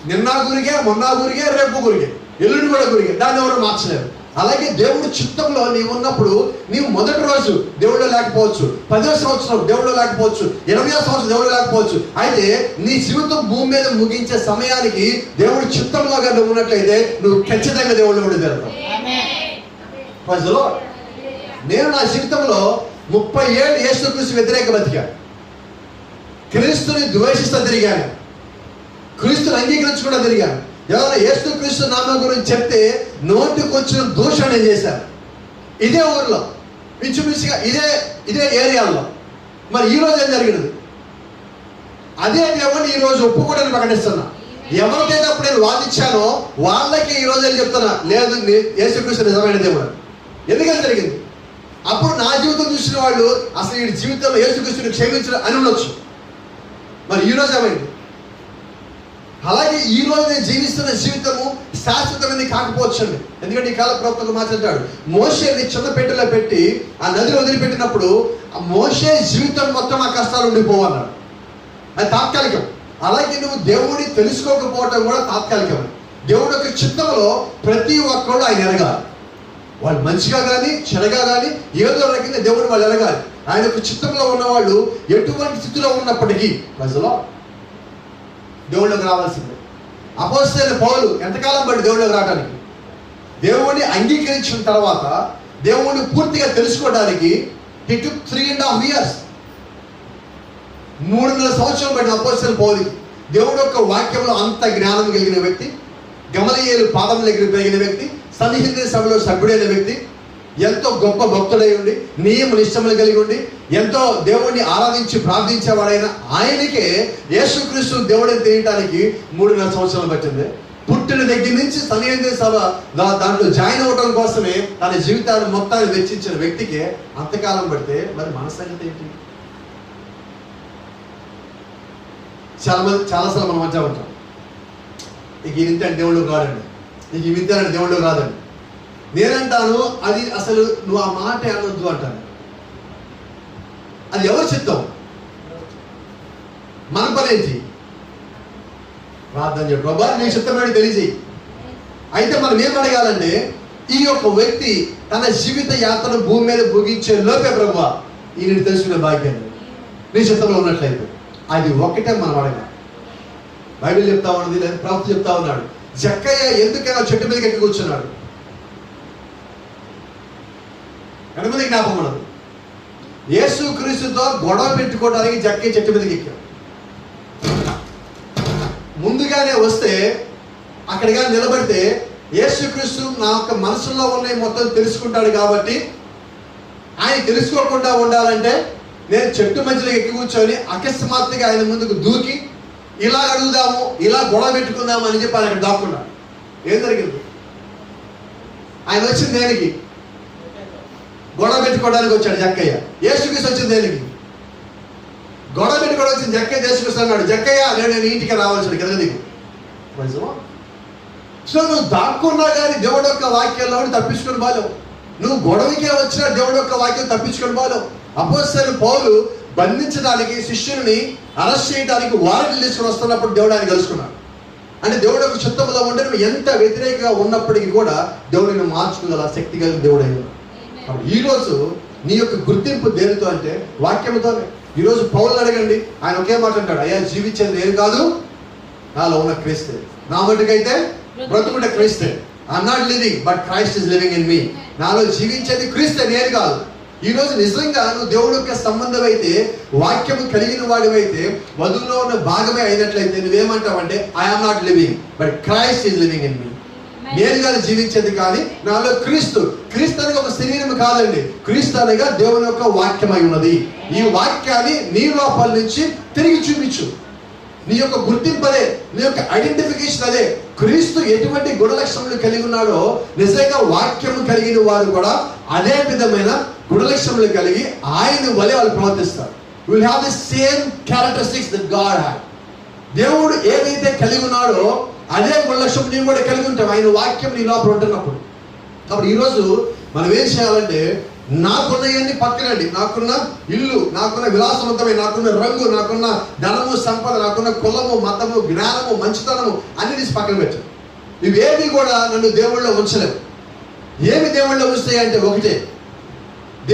నిన్న గురిగే, మొన్న గురిగే, రేపు గురిగే, ఎల్లుండి కూడా గురిగే, దాన్ని ఎవరు మార్చలేరు. అలాగే దేవుడు చిత్తంలో నీవు ఉన్నప్పుడు నీవు మొదటి రోజు దేవుడు లేకపోవచ్చు, 10వ సంవత్సరం దేవుడు లేకపోవచ్చు, 20వ సంవత్సరం దేవుడు లేకపోవచ్చు. అయితే నీ జీవితం భూమి మీద ముగించే సమయానికి దేవుడు చిత్తంలో నువ్వు ఉన్నట్లయితే నువ్వు ఖచ్చితంగా దేవుడు కూడా జరుగుతావు. నేను నా జీవితంలో 30 ఏళ్ళు యేసుక్రీస్తు వ్యతిరేక బతికాను. క్రీస్తుని ద్వేషిస్తూ తిరిగాను, క్రీస్తుని అంగీకరించకుండా తిరిగాను. ఎవరైనా యేసుక్రీస్తు నామం గురించి చెప్తే నోటికి వచ్చిన దూషణ చేశారు. ఇదే ఊర్లో, పిచ్చిపిచ్చిగా ఇదే ఏరియాలో. మరి ఈ రోజు ఏం జరిగినది? అదే దేవుని ఈ రోజు ఒప్పుకోవడానికి ప్రకటిస్తున్నా. ఎవరికైతే అప్పుడు నేను వాదించానో వాళ్ళకి ఈ రోజు ఏం చెప్తున్నా, లేదు యేసుక్రీస్తు నిజమైన దేవుడు. ఎందుకని జరిగింది? అప్పుడు నా జీవితం చూసిన వాళ్ళు అసలు ఈ జీవితంలో యేసుక్రీస్తుని క్షమించడం అని ఉండొచ్చు. మరి ఈ రోజు ఏమైంది? అలాగే ఈ రోజు నేను జీవిస్తున్న జీవితము శాశ్వతమైనది కాకపోవచ్చు అండి. ఎందుకంటే ఈ కాల ప్రవక్తకు మాట్లాడాడు, మోషేని చిన్న పెట్టెలో పెట్టి ఆ నదిలో వదిలిపెట్టినప్పుడు ఆ మోషే జీవితం మొత్తం ఆ కష్టాలు ఉండిపోవన్నాడు. అది తాత్కాలికం. అలాగే నువ్వు దేవుడిని తెలుసుకోకపోవటం కూడా తాత్కాలికం. దేవుడి యొక్క చిత్తంలో ప్రతి ఒక్కరు ఆయన ఎరగాలి. వాళ్ళు మంచిగా కానీ చెడగా కానీ ఏదో రకంగా దేవుడు వాళ్ళు ఎరగాలి. ఆయన యొక్క చిత్తంలో ఉన్నవాళ్ళు ఎటువంటి స్థితిలో ఉన్నప్పటికీ ప్రజలో దేవుళ్ళకి రావాల్సిందే. అపోస్తలుడైన పౌలు ఎంతకాలం పడి దేవుళ్ళకి రావడానికి? దేవుడిని అంగీకరించిన తర్వాత దేవుడిని పూర్తిగా తెలుసుకోవడానికి he took 3.5 years, 3.5 సంవత్సరాలు పడిన అపోస్తలుడైన పౌలుకి. దేవుడి యొక్క వాక్యంలో అంత జ్ఞానం కలిగిన వ్యక్తి, గమలీయేలు పాదం దగ్గర పెరిగిన వ్యక్తి, సన్నిహిత సభలో సభ్యుడైన వ్యక్తి, ఎంతో గొప్ప భక్తుడై ఉండి నియమ నిష్టములు కలిగి ఉండి ఎంతో దేవుణ్ణి ఆరాధించి ప్రార్థించేవాడైన ఆయనకే యేసుక్రీస్తు దేవుడిని తెలియటానికి 3.5 సంవత్సరాలు పట్టింది. పుట్టిన దగ్గర నుంచి సన్నిహిత సభ దాంట్లో జాయిన్ అవ్వడం కోసమే తన జీవితాన్ని మొత్తాన్ని వెచ్చించిన వ్యక్తికి అంతకాలం పడితే మరి మన సంగతి ఏంటి? చాలాసార్లు మనం అంటూ ఉంటాం, ఇక ఇంత దేవుళ్ళు కాదండి, నీకు ఇంత దేవుళ్ళు కాదండి. నేనంటాను అది అసలు నువ్వు ఆ మాట అనొద్దు అంటాను. అది ఎవరు చిత్తం? మన పని ఏంటి? ప్రార్థన చెప్పు, ప్రభా నీ చిత్తమని తెలియజేయి. అయితే మనం ఏం అడగాలంటే, ఈ యొక్క వ్యక్తి తన జీవిత యాత్రను భూమి మీద భోగించే లోపే ప్రభా ఈయన తెలుసుకునే భాగ్యాన్ని నీ చిత్తంలో ఉన్నట్లయితే అది ఒకటే మనం అడగాలి. బైబిల్ చెప్తా ఉన్నది, లేదా ప్రవక్త చెప్తా ఉన్నాడు, జక్కయ్య ఎందుకైనా చెట్టు మీదకి ఎక్కి కూర్చున్నాడు? ఎడమది జ్ఞాపకం ఉన్నది. యేసుక్రీస్తుతో గొడవ పెట్టుకోవడానికి జక్కయ్య చెట్టు మీదకి ఎక్కాడు. ముందుగానే వస్తే అక్కడిగా నిలబడితే యేసుక్రీస్తు నా యొక్క మనసులో ఉన్నాయి మొత్తం తెలుసుకుంటాడు కాబట్టి, ఆయన తెలుసుకోకుండా ఉండాలంటే నేను చెట్టు మధ్యలో ఎక్కి కూర్చొని అకస్మాత్తుగా ఆయన ముందుకు దూకి ఇలా అడుగుదాము, ఇలా గొడవ పెట్టుకుందాము అని చెప్పి ఆయన అక్కడ దాక్కున్నాడు. ఏం జరిగింది? ఆయన వచ్చింది దేనికి? గొడవ పెట్టుకోవడానికి వచ్చాడు జక్కయ్య. యేసుక్రీస్తు వచ్చింది దేనికి? గొడవ పెట్టుకోవడం వచ్చింది. జక్కయ్య యేసుక్రీస్తు అన్నాడు, జక్కయ్య నేను ఇంటికి రావాల్సింది కదా నీకు. సో నువ్వు దాక్కున్నా కానీ దేవుడు యొక్క వాక్యాల్లో తప్పించుకొని బాలేవు. నువ్వు గొడవకే వచ్చినా దేవుడు యొక్క వాక్యం తప్పించుకొని బాలేవు. అపోస్తలుడు పౌలు బంధించడానికి, శిష్యుని అరెస్ట్ చేయడానికి వారెంట్లు తీసుకుని వస్తున్నప్పుడు దేవుడు ఆయన కలుసుకున్నాడు. అంటే దేవుడు యొక్క చిత్తంలో ఉంటే నువ్వు ఎంత వ్యతిరేకంగా ఉన్నప్పటికీ కూడా దేవుడిని మార్చుకోగల శక్తి కలిగిన దేవుడు అయినా. ఈరోజు నీ యొక్క గుర్తింపు దేనితో అంటే వాక్యంతోనే. ఈరోజు పౌలు అడగండి, ఆయన ఒకే మాట అంటాడు, అయ్యా జీవించేది నేను కాదు, నాలో ఉన్న క్రీస్తే. నా మటుకైతే బ్రతుకుట క్రీస్తే. I'm not living but Christ is living in మీ. నాలో జీవించేది క్రీస్తే, నేను కాదు. ఈరోజు నిజంగా నువ్వు దేవుడు యొక్క సంబంధం అయితే, వాక్యము కలిగిన వాడివైతే, వధువులో ఉన్న భాగమే అయినట్లయితే నువ్వేమంటావంటే I'm not living but Christ is living in me. నేను కానీ జీవించేది కానీ నాలో క్రీస్తు. క్రీస్తు అనేది ఒక శరీరం కాదండి, క్రీస్తు అనగా దేవుని యొక్క వాక్యమై ఉన్నది. ఈ వాక్యాన్ని నీ లోపల నుంచి తిరిగి చూపించు. నీ యొక్క గుర్తింపు అదే, నీ యొక్క ఐడెంటిఫికేషన్ అదే. క్రీస్తు ఎటువంటి గుణలక్షణములు కలిగి ఉన్నాడో నిజంగా వాక్యము కలిగిన వారు కూడా అదే విధమైన గుణలక్షణములు కలిగి ఆయన వలె వాళ్ళు ప్రవర్తిస్తారు. Will have the same characteristics that God had. దేవుడు ఏదైతే కలిగి ఉన్నాడో అదే గుణలక్షణం నీవు కూడా కలిగి ఉంటావు, ఆయన వాక్యం నీ లోపల ఉంటున్నప్పుడు. కాబట్టి ఈరోజు మనం ఏం చేయాలంటే, నాకున్నవన్నీ పక్కనండి, నాకున్న ఇల్లు, నాకున్న విలాసవంతమైన, నాకున్న రంగు, నాకున్న ధనము, సంపద, నాకున్న కులము, మతము, జ్ఞానము, మంచితనము అన్ని తీసి పక్కన పెట్టాను. ఇవేవి కూడా నన్ను దేవుళ్ళో ఉంచలేవు. ఏమి దేవుళ్ళో ఉంచుతాయి అంటే ఒకటే,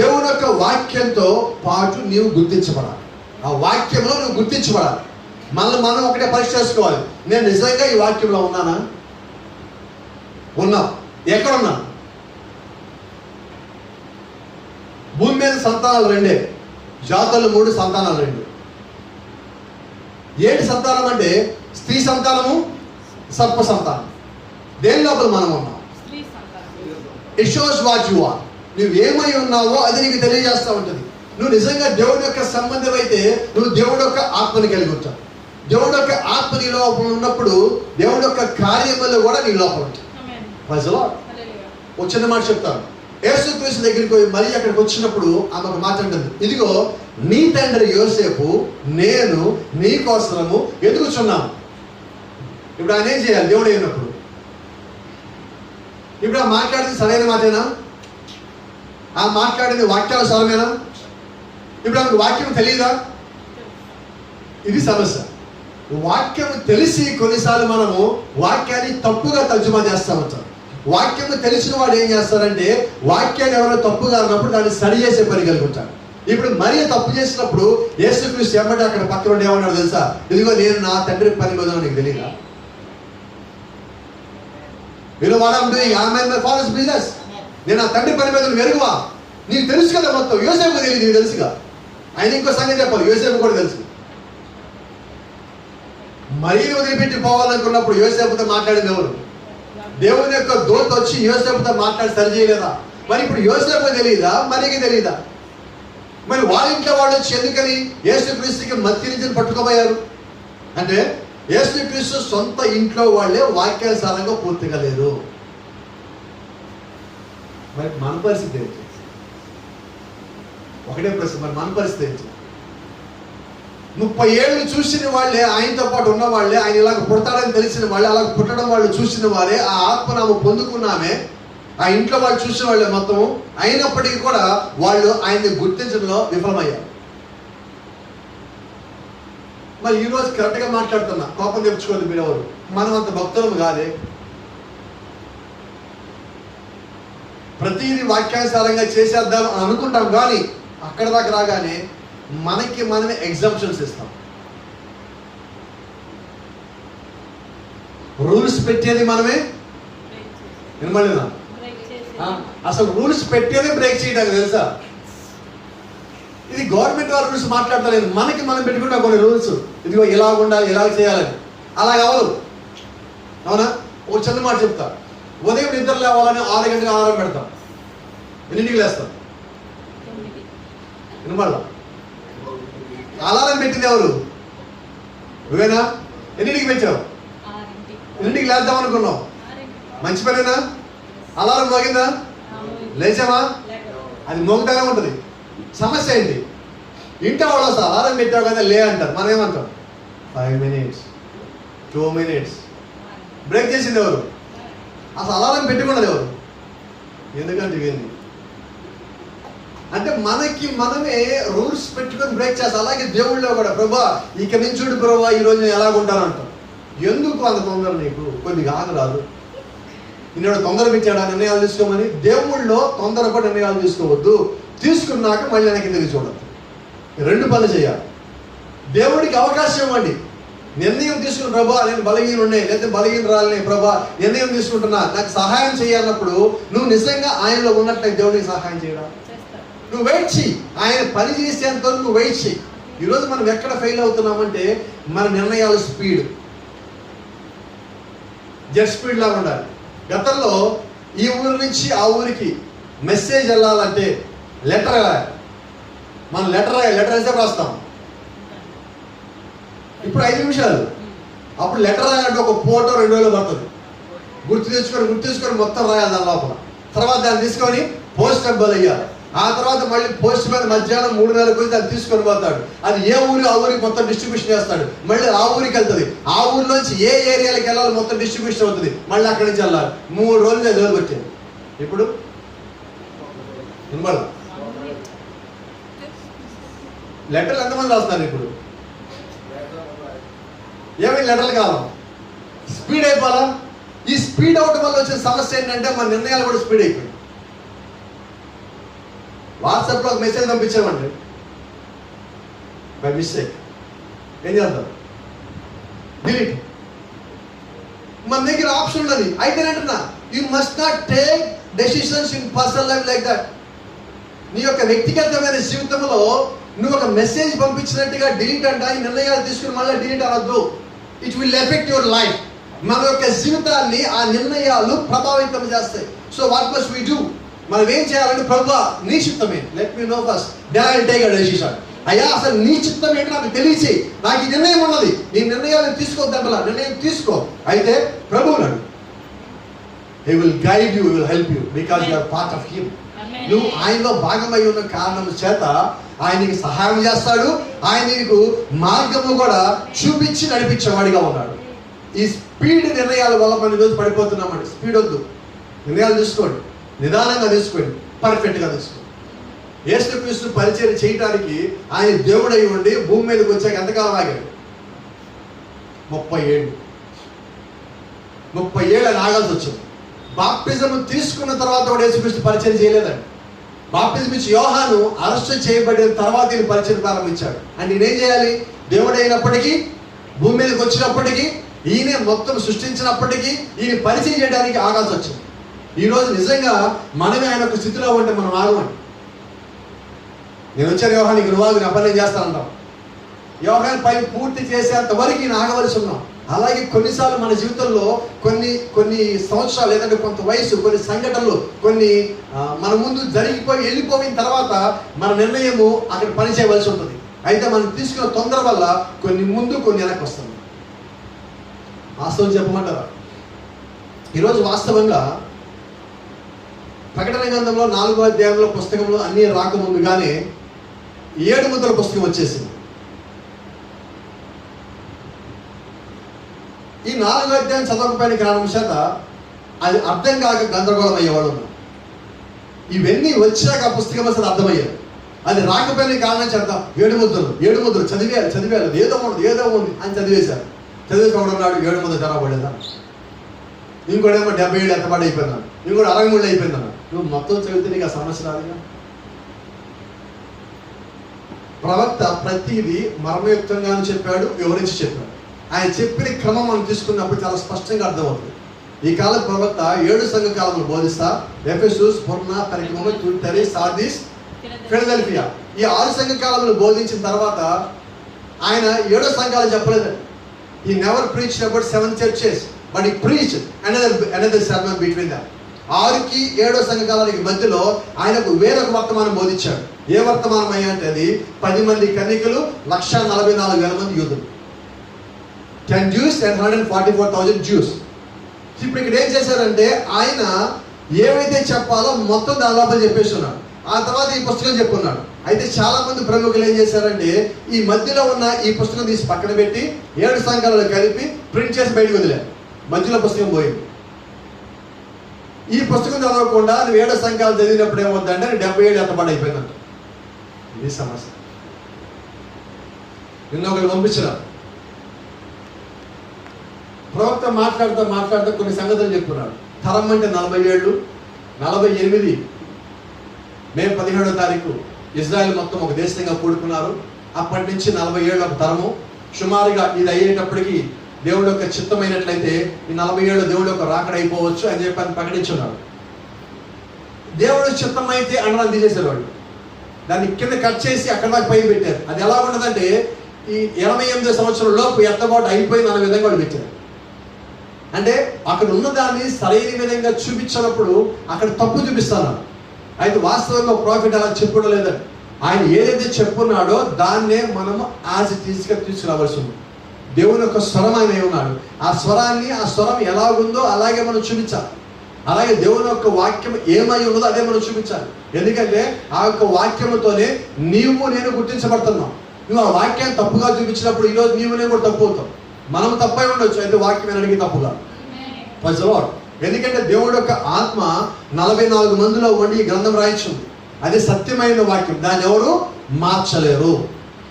దేవుని యొక్క వాక్యంతో పాటు నీవు గుర్తించబడాలి. ఆ వాక్యంలో నువ్వు గుర్తించబడాలి. మనం ఒకటే పరీక్ష చేసుకోవాలి, నేను నిజంగా ఈ వాక్యంలో ఉన్నానా? ఉన్నా. ఎక్కడ ఉన్నా? భూమి మీద సంతానాలు 2, జాతులు 3, సంతానాలు 2. ఏంటి సంతానం అంటే? స్త్రీ సంతానము, సర్ప సంతానం. దేని లోపల మనం ఉన్నాం? It shows what you are. నువ్వు ఏమై ఉన్నావో అది నీకు తెలియజేస్తూ ఉంటుంది. నువ్వు నిజంగా దేవుడి యొక్క సంబంధం అయితే నువ్వు దేవుడి యొక్క ఆత్మని కలిగి ఉంటావు. దేవుడి యొక్క ఆత్మ నీ లోపల ఉన్నప్పుడు దేవుడి యొక్క కార్యములు కూడా నీ లోపల ఉంటాయి. వచ్చిన మాట చెప్తాను. యేసుక్రీస్తు దగ్గరికి పోయి మరీ అక్కడికి వచ్చినప్పుడు ఆమె ఒక మాట అంటుంది, ఇదిగో నీ తండ్రి యోసేపు నేను నీ కోసము ఎదుగుచున్నాను. ఇప్పుడు ఆయన ఏం చేయాలి? దేవుడు అయినప్పుడు ఇప్పుడు ఆ మాట్లాడింది సరైన మాటేనా? ఆ మాట్లాడింది వాక్యాల సరమేనా? ఇప్పుడు ఆమెకు వాక్యం తెలియదా? ఇది సమస్య. వాక్యం తెలిసి కొన్నిసార్లు మనము వాక్యాన్ని తప్పుగా తర్జుమా చేస్తూ ఉంటాం. వాక్యం తెలిసిన వాడు ఏం చేస్తారంటే వాక్యాన్ని ఎవరో తప్పుగా అన్నప్పుడు దాన్ని సరి చేసే పని కలిగి ఉంటారు. ఇప్పుడు మరీ తప్పు చేసినప్పుడు యేసుక్రీస్తు ఏమంటే అక్కడ పక్కన ఏమన్నాడు తెలుసా? ఇదిగో నేను నా తండ్రి పని మీద నీకు తెలియదా? నేను నా తండ్రి పని మీద వెరుగువా? నీకు తెలుసు కదా మొత్తం. యోసేపు తెలియదు, నీకు తెలుసుగా. ఆయన ఇంకో సంగతి చెప్పాలి, యోసేపు కూడా తెలుసు. మరీ వదిలిపెట్టి పోవాలనుకున్నప్పుడు యోసేపుతో మాట్లాడింది ఎవరు? దేవుని యొక్క దూత వచ్చి యోసేపుతో మాట్లాడి సరి చేయలేదా? మరి ఇప్పుడు యోసేపు తెలియదా, మనకి తెలియదా? మరి వాళ్ళ ఇంట్లో వాళ్ళు వచ్చి ఎందుకని యేసుక్రీస్తుకి మత్తిరించిన పట్టుకోబోయారు అంటే యేసుక్రీస్తు సొంత ఇంట్లో వాళ్ళే వాక్యానుసారంగా పూర్తిగా లేరు. మరి మన పరిస్థితి ఏంటి? ఒకటే ప్రశ్న, మరి మన పరిస్థితి ఏంటి? 30 ఏళ్ళు చూసిన వాళ్ళే, ఆయనతో పాటు ఉన్న వాళ్ళే, ఆయన ఇలాగ పుడతాడని తెలిసిన వాళ్ళే, అలాగ పుట్టడం వాళ్ళు చూసిన వారే, ఆ ఆత్మనామ పొందుకున్నామే, ఆ ఇంట్లో వాళ్ళు చూసిన వాళ్ళే మొత్తం. అయినప్పటికీ కూడా వాళ్ళు ఆయన్ని గుర్తించడంలో విఫలమయ్యారు. మరి ఈరోజు కరెక్ట్గా మాట్లాడుతున్నా, కోపం తెచ్చుకోండి మీరెవరు, మనం అంత భక్తులం కాదే. ప్రతిదీ వాక్యానుసారంగా చేసేద్దాం అని అనుకుంటాం, కానీ అక్కడ దాకా రాగానే మనకి మనమే ఎగ్జామ్షన్స్ ఇస్తాం. రూల్స్ పెట్టేది మనమే, వినమలేదా? అసలు రూల్స్ పెట్టేదే బ్రేక్ చేయడానికి, తెలుసా? ఇది గవర్నమెంట్ వారి రూల్స్ మాట్లాడతలేదు, మనకి మనం పెట్టుకుంటాం కొన్ని రూల్స్. ఇదిగో ఇలా ఉండాలి, ఇలా చేయాలని. అలా కావదు, అవునా? ఒక చిన్న మాట చెప్తా. ఉదయం నిద్ర లేవాలని 6 గంటలకు అలారం పెడతాం. ఎన్నింటికి లేస్తాం? వినమల్లా అలారం పెట్టింది ఎవరు? నువ్వేనా? ఎన్నింటికి పెట్టావు? 8కి లేద్దాం అనుకున్నావు. మంచి పనేనా? అలారం మోగిందా? లేచామా? అది మోగుతానే ఉంటుంది. సమస్య ఏంటి? ఇంట్లో వాళ్ళు వస్తారు, అలారం పెట్టావు కదా లే అంటారు. మనం ఏమంటాం? 5 minutes 2 minutes. బ్రేక్ చేసింది ఎవరు? అసలు అలారం పెట్టుకున్నది ఎవరు? ఎందుకంటే ఇవేంది అంటే మనకి మనమే రూల్స్ పెట్టుకొని బ్రేక్ చేస్తాం. అలాగే దేవుళ్ళో కూడా, ప్రభా ఇక నుంచి చూడు ప్రభా ఈరోజు నేను ఎలాగుంటానంటాం. ఎందుకు అంత తొందర నీకు? కొద్దిగా ఆగరాదు. నిన్ను తొందర పెట్టాడా నిర్ణయాలు తీసుకోమని? దేవుళ్ళో తొందరపడి నిర్ణయాలు తీసుకోవద్దు. తీసుకున్నాక మళ్ళీ వెనక్కి తిరిగి చూడద్దు. 2 పనులు చేయాలి. దేవుడికి అవకాశం ఇవ్వండి. నిర్ణయం తీసుకుని, ప్రభా నేను బలహీనుండే, లేదా బలహీనరాలని, ప్రభా నిర్ణయం తీసుకుంటున్నా, నాకు సహాయం చేయాలన్నప్పుడు నువ్వు నిజంగా ఆయనలో ఉన్నట్లయితే దేవుడికి సహాయం చేయడా? నువ్వు వెయిట్ చెయ్యి. ఆయన పని చేసేంత నువ్వు వెయిట్ చెయ్యి. ఈరోజు మనం ఎక్కడ ఫెయిల్ అవుతున్నామంటే మన నిర్ణయాలు స్పీడ్, జెట్ స్పీడ్ లాగా ఉండాలి. గతంలో ఈ ఊరి నుంచి ఆ ఊరికి మెసేజ్ వెళ్ళాలంటే లెటర్ రాయాలి. మనం లెటర్ వేసే రాస్తాం. ఇప్పుడు 5 నిమిషాలు. అప్పుడు లెటర్ రాయాలంటే ఒక ఫోటో 2 రోజులు పడుతుంది. గుర్తు తెచ్చుకొని మొత్తం రాయాలి దాని లోపల. తర్వాత దాన్ని తీసుకొని పోస్ట్ డబ్బులు వేయాలి. ఆ తర్వాత మళ్ళీ పోస్ట్ మ్యాన్ మధ్యాహ్నం 3:30 వచ్చి దాన్ని తీసుకొని పోతాడు. అది ఏ ఊరు ఆ ఊరికి మొత్తం డిస్ట్రిబ్యూషన్ చేస్తాడు. మళ్ళీ ఆ ఊరికి వెళ్తుంది. ఆ ఊరిలోంచి ఏ ఏరియాలకు వెళ్ళాలి మొత్తం డిస్ట్రిబ్యూషన్ అవుతుంది. మళ్ళీ అక్కడి నుంచి వెళ్ళాలి. 3 రోజులు ఎదురు వచ్చాయి. ఇప్పుడు లెటర్లు ఎంతమంది రాస్తారు? ఇప్పుడు ఏమైనా లెటర్లు కావాలి, స్పీడ్ అయిపోవాలా? ఈ స్పీడ్ అవడం వల్ల వచ్చిన సమస్య ఏంటంటే మన నిర్ణయాలు కూడా స్పీడ్ అయిపోయింది. వాట్సాప్లో ఒక మెసేజ్ పంపించామండి బై మిస్టేక్, ఏం చేద్దాం? డిలీట్. మన దగ్గర ఆప్షన్ ఉన్నది. అయితే అంటున్నా, you must not take decisions in personal life like that. నీ యొక్క వ్యక్తిగతమైన జీవితంలో నువ్వు ఒక మెసేజ్ పంపించినట్టుగా డిలీట్ అంట ఈ నిర్ణయాలు తీసుకుని మళ్ళీ డిలీట్ అనొద్దు. It will affect your life. మన యొక్క జీవితాన్ని ఆ నిర్ణయాలు ప్రభావితం చేస్తాయి. So what must we do? మనం ఏం చేయాలంటే, ప్రభువా నీ చిత్తమే, let me know first, then I will take a decision. అయ్యా అసలు నీ చిత్తం ఏంటి నాకు తెలియచి, నాకు ఈ నిర్ణయం ఉన్నది, నీ నిర్ణయాలను తీసుకోవద్దంటలా, నిర్ణయం తీసుకో. అయితే ప్రభువును అడుగు. He will guide you, he will help you, because you are part of him. నువ్వు ఆయనలో భాగమై ఉన్న కారణం చేత ఆయన నీకు సహాయం చేస్తాడు. ఆయన నీకు మార్గము కూడా చూపించి నడిపించేవాడిగా ఉన్నాడు. ఈ స్పీడ్ నిర్ణయాల వల్ల మనం ఈరోజు పడిపోతున్నామండి. స్పీడ్ వద్దు. నిర్ణయాలు తీసుకోండి, నిదానంగా తీసుకోండి, పర్ఫెక్ట్గా తీసుకోండి. యేసుక్రీస్తు పరిచయం చేయడానికి ఆయన దేవుడై ఉండి భూమి మీదకి వచ్చాక ఎంతకాలం ఆగాడు? 30 ఏళ్ళు. 30 ఏళ్ళు ఆయన ఆగాల్సి వచ్చింది. బాప్టిజం తీసుకున్న తర్వాత కూడా యేసుక్రీస్తు పరిచయం చేయలేదండి. బాప్టిజం ఇచ్చి యోహాను అరెస్ట్ చేయబడిన తర్వాత ఈయన పరిచయం ప్రారంభించాడు. అంటే ఈయనేం చేయాలి? దేవుడైనప్పటికీ, భూమి మీదకి వచ్చినప్పటికీ, ఈయనే మొత్తం సృష్టించినప్పటికీ ఈయన పరిచయం చేయడానికి ఆగాల్సి వచ్చింది. ఈరోజు నిజంగా మనమే ఆయన ఒక స్థితిలో ఉంటే మనం ఆగమండి. నేను వచ్చాను యోహానికి, నువ్వు ఆగు, నా పని నేను చేస్తానంటాం. యోహాను 5 పూర్తి చేసేంత వరకు ఈయన ఆగవలసి ఉన్నాం. అలాగే కొన్నిసార్లు మన జీవితంలో కొన్ని సంవత్సరాలు లేదంటే కొంత వయసు, కొన్ని సంఘటనలు, కొన్ని మన ముందు జరిగిపోయి వెళ్ళిపోయిన తర్వాత మన నిర్ణయము అక్కడ పని చేయవలసి ఉంటుంది. అయితే మనం తీసుకున్న తొందర వల్ల కొన్ని ముందు కొన్ని వెనక్కి వస్తుంది. వాస్తవం చెప్పమంటారా? ఈరోజు వాస్తవంగా ప్రకటన గ్రంథంలో 4వ అధ్యాయంలో పుస్తకంలో అన్నీ రాకముందుగానే 7 ముద్రల పుస్తకం వచ్చేసింది. ఈ 4వ అధ్యాయం చదవకపోయిన కారణం చేత అది అర్థం కాక గందరగోళం అయ్యేవాడు ఉన్నాం. ఇవన్నీ వచ్చాక ఆ పుస్తకం అసలు అర్థమయ్యేది. అది రాకపోయిన కారణం చేత 7 ముద్రలు చదివేయాలి ఏదో ఉంది అని చదివేశారు. చదివేసుకోవడం నాడు 7 ముద్ర తెరవబడేదా, ఇంకోటేమో 70 ఏళ్ళు ఎత్తబడి అయిపోయిందాను, ఇంకోటి 63 అయిపోయిందన్న. నువ్వు మొత్తం చదివితే నీకు ఆ సమస్య రాదుగా. ప్రవక్త ప్రతిదీ మర్మయుక్తంగానే చెప్పాడు, వివరించి చెప్పాడు. ఆయన చెప్పిన క్రమం మనం తీసుకున్నప్పుడు చాలా స్పష్టంగా అర్థమవుతుంది. ఈ కాల ప్రవక్త 7 సంఘ కాలంలో బోధిస్తా, ఎఫెసు, స్ముర్న, పెర్గమము, థుయతైర, సార్దీస్, ఫిలదెల్ఫియా, ఈ 6 సంఘ కాలంలో బోధించిన తర్వాత ఆయన 7వ సంఘాలు చెప్పలేదు. He never preached about 7 churches, but he preached another sermon between them. 6కి 7వ సంఘ కాలానికి మధ్యలో ఆయనకు వేరొక వర్తమానం బోధించాడు. ఏ వర్తమానం అయ్యా అంటే అది 10 మంది కన్యకలు, 144,000 మంది యూదులు, 10 Jews and 144,000 Jews. ఇప్పుడు ఇక్కడ ఏం చేశారంటే ఆయన ఏవైతే చెప్పాలో మొత్తం దాని లోపల చెప్పేసి ఉన్నాడు. ఆ తర్వాత ఈ పుస్తకం చెప్పున్నాడు. అయితే చాలా మంది ప్రముఖులు ఏం చేశారంటే ఈ మధ్యలో ఉన్న ఈ పుస్తకం తీసి పక్కన పెట్టి 7 సంఘాలలో కలిపి ప్రింట్ చేసి బయటకు వదిలేరు. మధ్యలో పుస్తకం పోయింది. ఈ పుస్తకం చదవకుండా నువ్వు 7 సంఘాలు చదివినప్పుడు ఏమవుతుందంటే 70 ఏళ్ళు ఎత్తబడి అయిపోయిందంట. ఇది సమస్య. నిన్న ఒకరు పంపించినారు. ప్రవక్త మాట్లాడుతూ కొన్ని సంగతులు చెప్పుకున్నాడు. తరం అంటే 40 ఏళ్ళు, 48 మే 17వ తారీఖు ఇజ్రాయెల్ మొత్తం ఒక దేశంగా కూడుకున్నారు. అప్పటి నుంచి 40 ఏళ్ళు ఒక తరము. సుమారుగా ఇది అయ్యేటప్పటికి దేవుడు యొక్క చిత్తమైనట్లయితే ఈ 40 ఏళ్ళు దేవుడు యొక్క రాకడైపోవచ్చు అని చెప్పి అని ప్రకటించున్నాడు. దేవుడు చిత్తమైతే అన్నదాన్ని తీసేశారు వాళ్ళు. దాన్ని కింద కట్ చేసి అక్కడ దాకా పై పెట్టారు. అది ఎలా ఉండదంటే ఈ 88 సంవత్సరం లోపు ఎత్తబాటు అయిపోయింది అన్న విధంగా వాళ్ళు పెట్టారు. అంటే అక్కడ ఉన్నదాన్ని సరైన విధంగా చూపించినప్పుడు అక్కడ తప్పు చూపిస్తాను. అయితే వాస్తవంగా ప్రాఫిట్ అలా చెప్పడం లేదండి. ఆయన ఏదైతే చెప్పున్నాడో దాన్నే మనము తీసుకురావాల్సి ఉంది. దేవుని యొక్క స్వరం ఆయన ఉన్నాడు. ఆ స్వరం ఎలాగుందో అలాగే మనం చూపించాలి. అలాగే దేవుని యొక్క వాక్యం ఏమై ఉన్నదో అదే మనం చూపించాలి. ఎందుకంటే ఆ యొక్క వాక్యముతోనే నీవు నేను గుర్తించబడుతున్నాం. నువ్వు ఆ వాక్యాన్ని తప్పుగా చూపించినప్పుడు ఈరోజు నీవు నేను కూడా తప్పు అవుతాం. మనం తప్పై ఉండొచ్చు, అయితే వాక్యం అడిగి తప్పుగా. ఎందుకంటే దేవుడు యొక్క ఆత్మ 44 మందిలో ఉండి ఈ గ్రంథం రాయించింది. అది సత్యమైన వాక్యం, దాన్ని ఎవరు మార్చలేరు.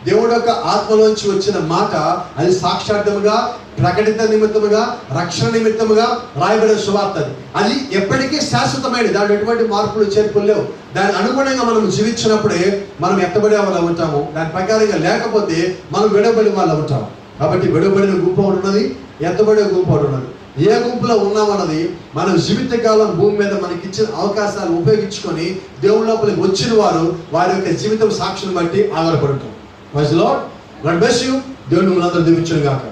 దేవుడు యొక్క ఆత్మలోంచి వచ్చిన మాట అది సాక్షార్థముగా, ప్రకటిత నిమిత్తముగా, రక్షణ నిమిత్తముగా రాయబడిన సువార్త. అది ఎప్పటికీ శాశ్వతమైనది. దాని ఎటువంటి మార్పులు చేర్పులు లేవు. దాని అనుగుణంగా మనం జీవించినప్పుడే మనం ఎత్తబడే వాళ్ళు ఉంటాము. దాని ప్రకారంగా లేకపోతే మనం విడబడి వాళ్ళు ఉంటాము. కాబట్టి విడబడిన గుంపు ఉన్నది, ఎత్తబడే గుంపు ఉన్నది. ఏ గుంపులో ఉన్నామన్నది మన జీవితకాలం భూమి మీద మనకి ఇచ్చిన అవకాశాలు ఉపయోగించుకొని దేవుడి లోపలికి వచ్చిన వారి యొక్క జీవితం సాక్షిని బట్టి ఆధారపడుతాం. Praise the Lord. God bless you. దేవుడు మిమ్మల్ని అందరూ దీవించును గాక.